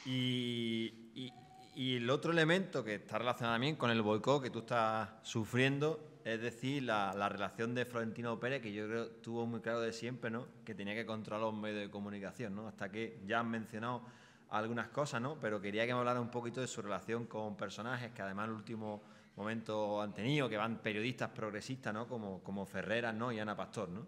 Y el otro elemento que está relacionado también con el boicot que tú estás sufriendo, es decir, la relación de Florentino Pérez, que yo creo tuvo muy claro de siempre, ¿no?, que tenía que controlar los medios de comunicación, ¿no? Hasta que ya han mencionado algunas cosas, ¿no? Pero quería que me hablara un poquito de su relación con personajes que además en el último momento han tenido, que van periodistas progresistas, ¿no?, como Ferreras, ¿no?, y Ana Pastor, ¿no?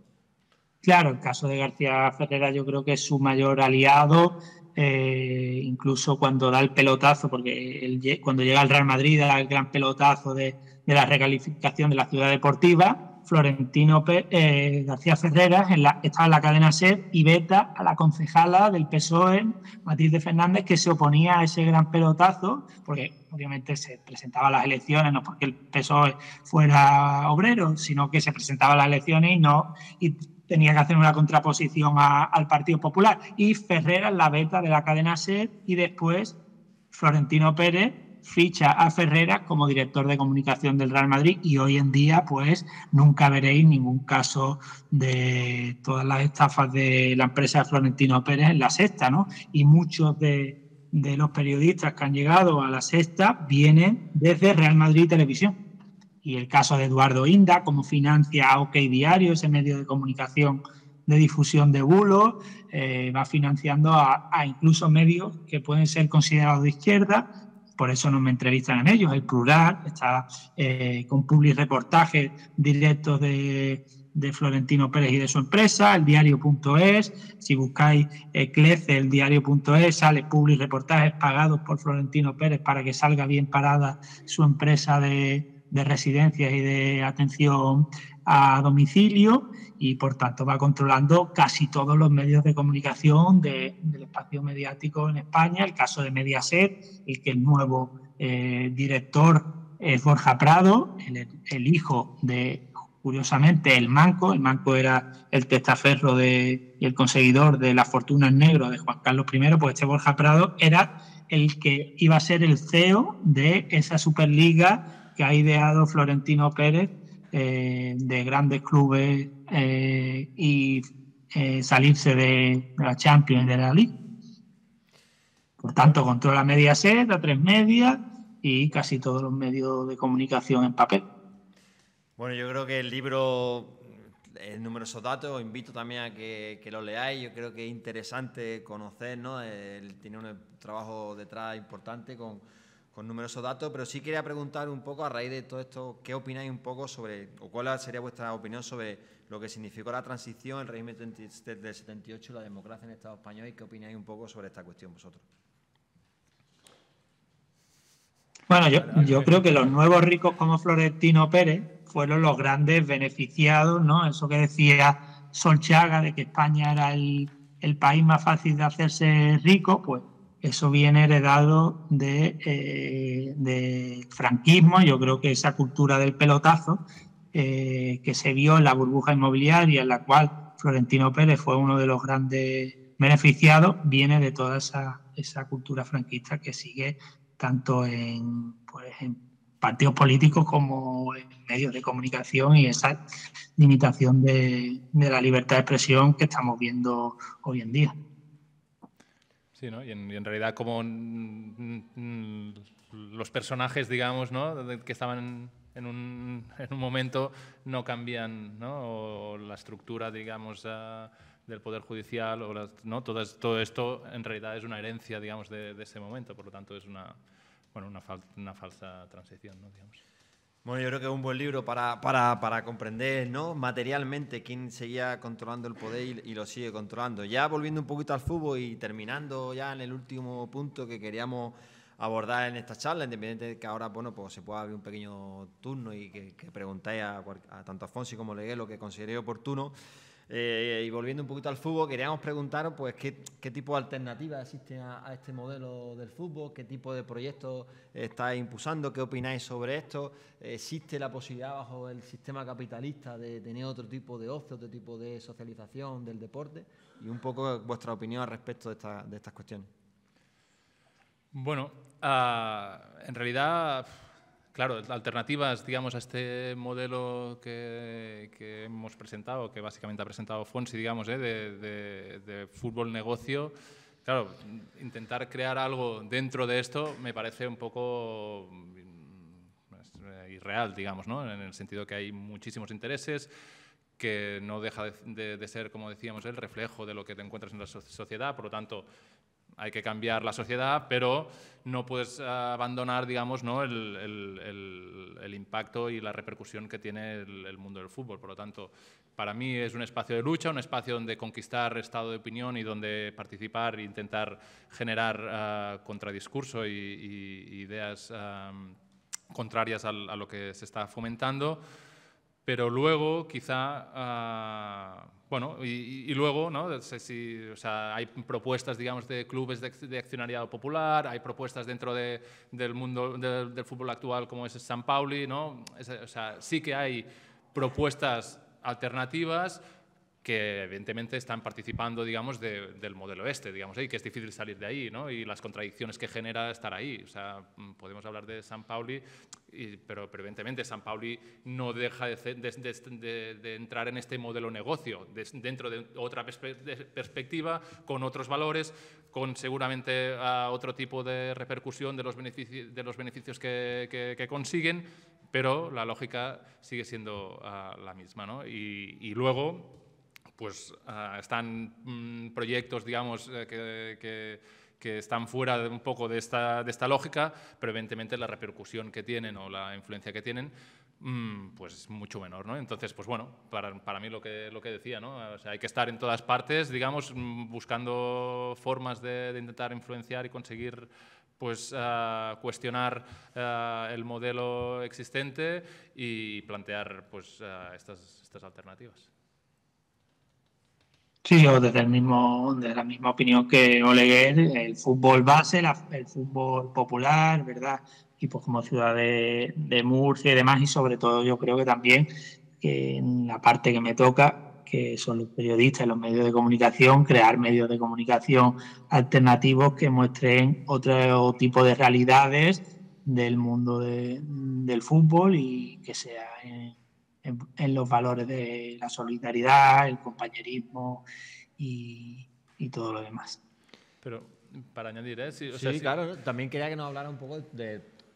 Claro, el caso de García Ferreras yo creo que es su mayor aliado, incluso cuando da el pelotazo, porque cuando llega al Real Madrid da el gran pelotazo de la recalificación de la ciudad deportiva. Florentino García Ferreras estaba en la cadena SER y veta a la concejala del PSOE, Matilde Fernández, que se oponía a ese gran pelotazo, porque obviamente se presentaba a las elecciones, no porque el PSOE fuera obrero, sino que se presentaba a las elecciones y tenía que hacer una contraposición al Partido Popular. Y Ferreras la veta de la cadena SER, y después Florentino Pérez ficha a Ferreras como director de comunicación del Real Madrid, y hoy en día pues nunca veréis ningún caso de todas las estafas de la empresa de Florentino Pérez en La Sexta, ¿no? Y muchos de los periodistas que han llegado a La Sexta vienen desde Real Madrid Televisión. Y el caso de Eduardo Inda, cómo financia a OK Diario, ese medio de comunicación de difusión de bulos, va financiando a incluso medios que pueden ser considerados de izquierda. Por eso no me entrevistan en ellos. El Plural está con publireportajes directos de Florentino Pérez y de su empresa, el diario.es. Si buscáis CLECE, el diario.es, sale publireportajes pagados por Florentino Pérez para que salga bien parada su empresa de residencias y de atención a domicilio, y por tanto va controlando casi todos los medios de comunicación del espacio mediático en España. El caso de Mediaset, el que el nuevo director es Borja Prado, el hijo de, curiosamente, el Manco. El Manco era el testaferro y el conseguidor de las fortunas negras de Juan Carlos I, pues este Borja Prado era el que iba a ser el CEO de esa Superliga que ha ideado Florentino Pérez, de grandes clubes y salirse de la Champions y de la Liga. Por tanto, controla Mediaset, A3 Media y casi todos los medios de comunicación en papel. Bueno, yo creo que el libro es numerosos datos, os invito también a que lo leáis. Yo creo que es interesante conocer, ¿no? Él tiene un trabajo detrás importante con numerosos datos, pero sí quería preguntar un poco a raíz de todo esto, ¿qué opináis un poco sobre, o cuál sería vuestra opinión sobre lo que significó la transición, el régimen del 78 y la democracia en el Estado español, y qué opináis un poco sobre esta cuestión vosotros? Bueno, yo creo que los nuevos ricos como Florentino Pérez fueron los grandes beneficiados, ¿no? Eso que decía Solchaga de que España era el país más fácil de hacerse rico, pues eso viene heredado de franquismo. Yo creo que esa cultura del pelotazo que se vio en la burbuja inmobiliaria, en la cual Florentino Pérez fue uno de los grandes beneficiados, viene de toda esa cultura franquista que sigue tanto en partidos políticos como en medios de comunicación, y esa limitación de la libertad de expresión que estamos viendo hoy en día. Sí, ¿no? Y en realidad como los personajes, digamos, ¿no?, que estaban en un momento no cambian, ¿no?, o la estructura, digamos, del Poder Judicial, ¿no? Todo esto en realidad es una herencia, digamos, de ese momento. Por lo tanto, es una falsa transición, ¿no?, digamos. Bueno, yo creo que es un buen libro para comprender, ¿no?, materialmente quién seguía controlando el poder y lo sigue controlando. Ya volviendo un poquito al fútbol y terminando ya en el último punto que queríamos abordar en esta charla, independiente de que ahora, bueno, pues se pueda abrir un pequeño turno y que preguntáis a tanto a Fonsi como a Legué lo que consideréis oportuno. Y volviendo un poquito al fútbol, queríamos preguntaros pues qué tipo de alternativas existen a este modelo del fútbol, qué tipo de proyectos estáis impulsando, qué opináis sobre esto. ¿Existe la posibilidad bajo el sistema capitalista de tener otro tipo de ocio, otro tipo de socialización del deporte? Y un poco vuestra opinión al respecto de estas cuestiones. Bueno, en realidad, claro, alternativas, digamos, a este modelo que hemos presentado, que básicamente ha presentado Fonsi, digamos, de fútbol negocio, claro, intentar crear algo dentro de esto me parece un poco irreal, digamos, ¿no? En el sentido que hay muchísimos intereses, que no deja de ser, como decíamos, el reflejo de lo que te encuentras en la sociedad, por lo tanto, hay que cambiar la sociedad, pero no puedes abandonar, digamos, ¿no?, el impacto y la repercusión que tiene el mundo del fútbol. Por lo tanto, para mí es un espacio de lucha, un espacio donde conquistar estado de opinión y donde participar e intentar generar contradiscurso y ideas contrarias a lo que se está fomentando. Pero luego, quizá, bueno, y luego, ¿no?, o sea, hay propuestas, digamos, de clubes de accionariado popular, hay propuestas dentro del mundo del fútbol actual como es San Pauli, ¿no? O sea, sí que hay propuestas alternativas que evidentemente están participando, digamos, del modelo digamos, y que es difícil salir de ahí, ¿no? Y las contradicciones que genera estar ahí. O sea, podemos hablar de San Pauli, pero evidentemente San Pauli no deja de entrar en este modelo negocio, dentro de otra perspectiva, con otros valores, con seguramente otro tipo de repercusión de los beneficios que consiguen, pero la lógica sigue siendo la misma, ¿no? Y luego, pues están proyectos, digamos, que están fuera un poco de esta lógica, pero evidentemente la repercusión que tienen o la influencia que tienen pues es mucho menor, ¿no? Entonces, pues bueno, para mí lo que decía, ¿no? O sea, hay que estar en todas partes, digamos, buscando formas de intentar influenciar y conseguir pues cuestionar el modelo existente y plantear pues estas alternativas. Sí, yo de la misma opinión que Oleguer, el fútbol base, el fútbol popular, ¿verdad? Y pues como ciudad de Murcia y demás, y sobre todo yo creo que también que en la parte que me toca, que son los periodistas y los medios de comunicación, crear medios de comunicación alternativos que muestren otro tipo de realidades del mundo del fútbol y que sea en los valores de la solidaridad, el compañerismo y todo lo demás. Pero para añadir, Sí, o sea, sí, claro, ¿no? También quería que nos hablara un poco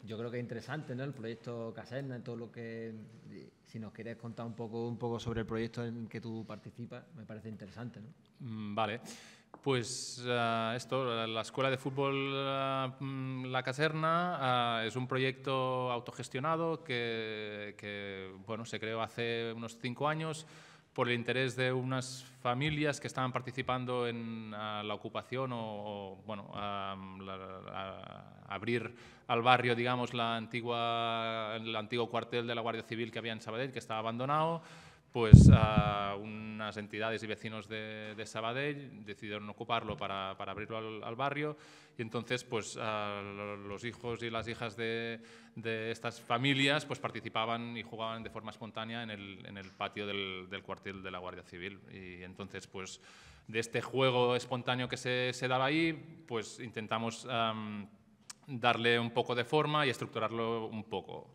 yo creo que es interesante, ¿no?, el proyecto Caserna y todo lo que, si nos quieres contar un poco sobre el proyecto en que tú participas, me parece interesante, ¿no? Vale. Pues esto, la Escuela de Fútbol La Caserna es un proyecto autogestionado que bueno, se creó hace unos 5 años por el interés de unas familias que estaban participando en la ocupación bueno, abrir al barrio, digamos, el antiguo cuartel de la Guardia Civil que había en Sabadell, que estaba abandonado. Pues unas entidades y vecinos de Sabadell decidieron ocuparlo para abrirlo al barrio, y entonces pues los hijos y las hijas de estas familias pues participaban y jugaban de forma espontánea en el patio del cuartel de la Guardia Civil. Y entonces pues de este juego espontáneo que se daba ahí, pues intentamos darle un poco de forma y estructurarlo un poco.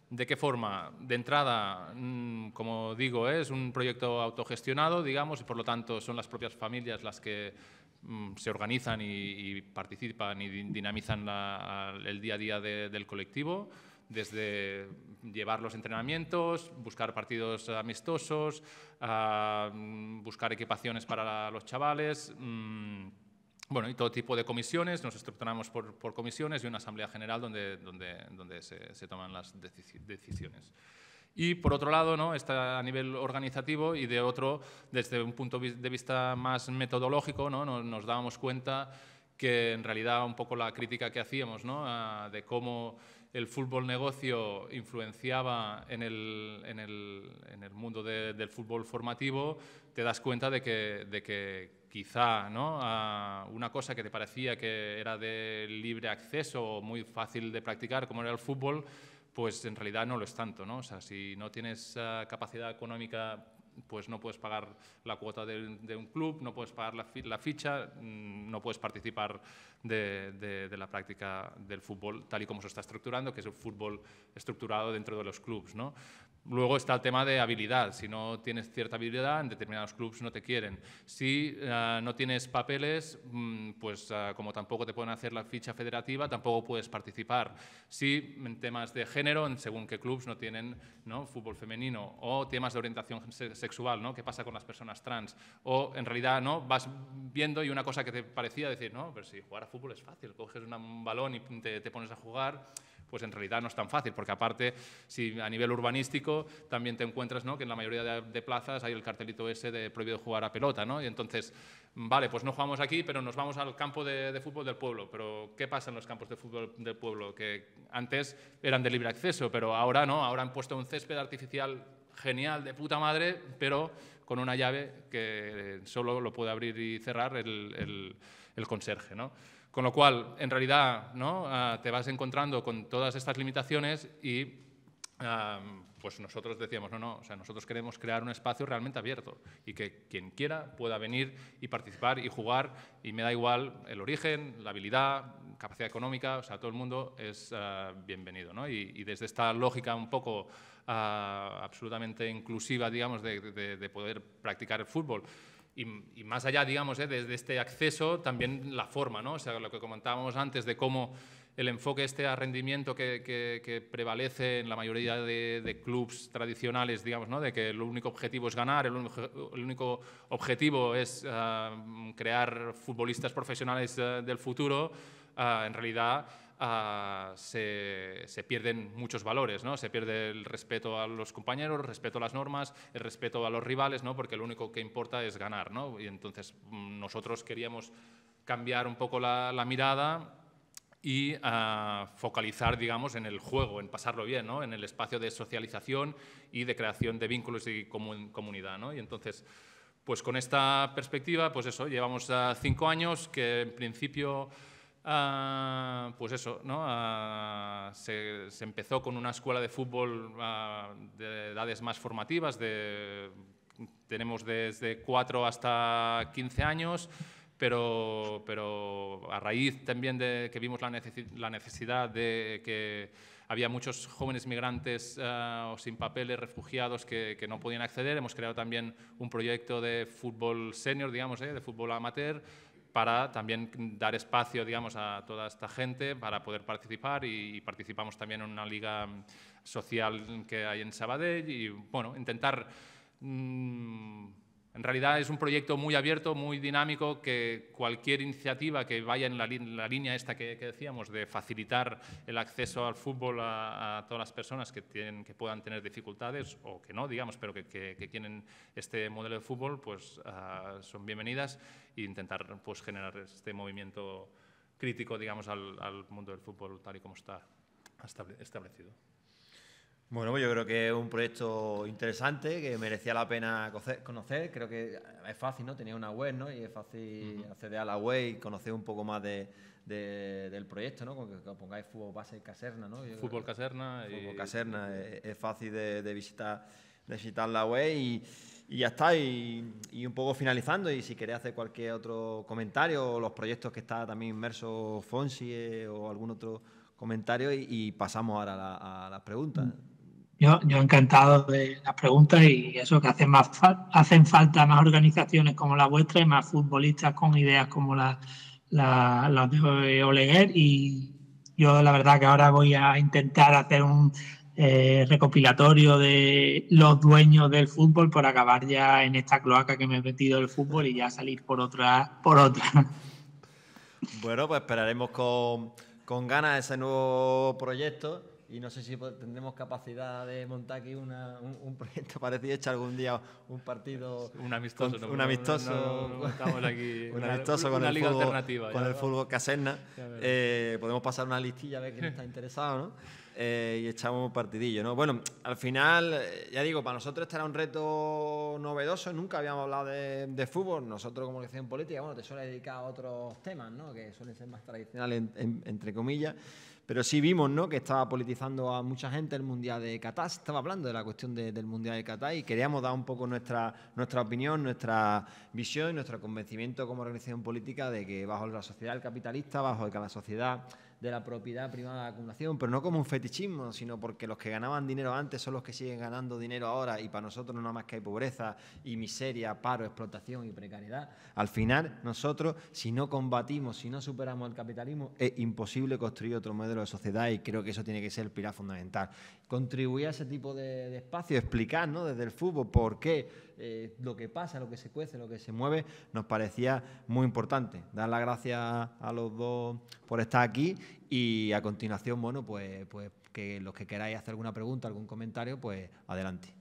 ¿De qué forma? De entrada, como digo, es un proyecto autogestionado, digamos, y por lo tanto son las propias familias las que se organizan y participan y dinamizan el día a día del colectivo, desde llevar los entrenamientos, buscar partidos amistosos, buscar equipaciones para los chavales, Bueno, y todo tipo de comisiones, nos estructuramos por comisiones y una asamblea general donde se toman las decisiones. Y por otro lado, ¿no?, está a nivel organizativo, y de otro, desde un punto de vista más metodológico, ¿no?, nos dábamos cuenta que en realidad un poco la crítica que hacíamos, ¿no?, de cómo el fútbol negocio influenciaba en el mundo del fútbol formativo, te das cuenta de que quizá, ¿no?, una cosa que te parecía que era de libre acceso o muy fácil de practicar, como era el fútbol, pues en realidad no lo es tanto, ¿no? O sea, si no tienes capacidad económica, pues no puedes pagar la cuota de un club, no puedes pagar la ficha, no puedes participar de la práctica del fútbol tal y como se está estructurando, que es el fútbol estructurado dentro de los clubs, ¿no? Luego está el tema de habilidad. Si no tienes cierta habilidad, en determinados clubs no te quieren. Si no tienes papeles, pues como tampoco te pueden hacer la ficha federativa, tampoco puedes participar. Si en temas de género, según qué clubs no tienen, ¿no?, fútbol femenino, o temas de orientación sexual, ¿no?, qué pasa con las personas trans, o en realidad, ¿no?, vas viendo y una cosa que te parecía decir, no, pero si jugar a fútbol es fácil, coges un balón y te pones a jugar, pues en realidad no es tan fácil, porque aparte, si a nivel urbanístico también te encuentras, ¿no?, que en la mayoría de plazas hay el cartelito ese de prohibido jugar a pelota, ¿no? Y entonces, vale, pues no jugamos aquí, pero nos vamos al campo de fútbol del pueblo. Pero ¿qué pasa en los campos de fútbol del pueblo? Que antes eran de libre acceso, pero ahora no, ahora han puesto un césped artificial genial, de puta madre, pero con una llave que solo lo puede abrir y cerrar el conserje, ¿no? Con lo cual, en realidad, ¿no?, te vas encontrando con todas estas limitaciones y pues nosotros decíamos, no, o sea, nosotros queremos crear un espacio realmente abierto y que quien quiera pueda venir y participar y jugar, y me da igual el origen, la habilidad, capacidad económica, o sea, todo el mundo es bienvenido, ¿no? Y desde esta lógica un poco absolutamente inclusiva, digamos, de poder practicar el fútbol. Y más allá, digamos, de este acceso, también la forma, ¿no? O sea, lo que comentábamos antes de cómo el enfoque a rendimiento que prevalece en la mayoría de clubs tradicionales, digamos, ¿no?, de que el único objetivo es ganar, el único objetivo es crear futbolistas profesionales del futuro, en realidad se pierden muchos valores, ¿no? Se pierde el respeto a los compañeros, el respeto a las normas, el respeto a los rivales, ¿no?, porque lo único que importa es ganar, ¿no? Y entonces nosotros queríamos cambiar un poco la mirada y focalizar, digamos, en el juego, en pasarlo bien, ¿no?, en el espacio de socialización y de creación de vínculos y comunidad, ¿no? Y entonces, pues con esta perspectiva, pues eso, llevamos 5 años que en principio, pues eso, ¿no?, se empezó con una escuela de fútbol de edades más formativas, tenemos desde 4 hasta 15 años, pero a raíz también de que vimos la necesidad de que había muchos jóvenes migrantes o sin papeles, refugiados, que no podían acceder, hemos creado también un proyecto de fútbol senior, digamos, de fútbol amateur, para también dar espacio, digamos, a toda esta gente para poder participar, y participamos también en una liga social que hay en Sabadell y, bueno, intentar... En realidad es un proyecto muy abierto, muy dinámico, que cualquier iniciativa que vaya en la línea esta que decíamos, de facilitar el acceso al fútbol a todas las personas que puedan tener dificultades o que no, digamos, pero que tienen este modelo de fútbol, pues son bienvenidas, e intentar, pues, generar este movimiento crítico, digamos, al mundo del fútbol tal y como está establecido. Bueno, pues yo creo que es un proyecto interesante que merecía la pena conocer. Creo que es fácil, ¿no? Tenía una web, ¿no? Y es fácil acceder a la web y conocer un poco más del proyecto, ¿no? Con que pongáis Fútbol Base Caserna, ¿no? Fútbol Caserna. Fútbol Caserna. Es fácil de visitar la web y ya está. Y un poco finalizando, y si queréis hacer cualquier otro comentario, o los proyectos que está también inmerso Fonsi o algún otro comentario, y pasamos ahora a las preguntas. Yo encantado de las preguntas, y eso, que hacen falta más organizaciones como la vuestra y más futbolistas con ideas como las de Oleguer, y yo la verdad que ahora voy a intentar hacer un recopilatorio de los dueños del fútbol por acabar ya en esta cloaca que me he metido del fútbol y ya salir por otra. Bueno, pues esperaremos con ganas ese nuevo proyecto y no sé si tendremos capacidad de montar aquí un proyecto parecido, echar algún día un partido... Un amistoso. Un amistoso. No, estamos aquí. Un amistoso con una el liga fútbol, alternativa. con el fútbol Caserna. Ya podemos pasar una listilla a ver quién está interesado, ¿no? Y echamos un partidillo, ¿no? Bueno, al final, ya digo, para nosotros este era un reto novedoso, nunca habíamos hablado de fútbol. Nosotros como organización política, bueno, te suele dedicar a otros temas, ¿no? Que suelen ser más tradicionales, entre comillas. Pero sí vimos, ¿no?, que estaba politizando a mucha gente el Mundial de Qatar. Se estaba hablando de la cuestión del Mundial de Qatar y queríamos dar un poco nuestra opinión, nuestra visión y nuestro convencimiento como organización política de que bajo la sociedad capitalista, bajo la sociedad de la propiedad privada de acumulación, pero no como un fetichismo, sino porque los que ganaban dinero antes son los que siguen ganando dinero ahora y para nosotros no nada más que hay pobreza y miseria, paro, explotación y precariedad. Al final, nosotros, si no combatimos, si no superamos el capitalismo, es imposible construir otro modelo de sociedad y creo que eso tiene que ser el pilar fundamental. Contribuir a ese tipo de espacio, explicar, ¿no?, desde el fútbol por qué lo que pasa, lo que se cuece, lo que se mueve, nos parecía muy importante. Dar las gracias a los dos por estar aquí y a continuación, bueno, pues que los que queráis hacer alguna pregunta, algún comentario, pues adelante.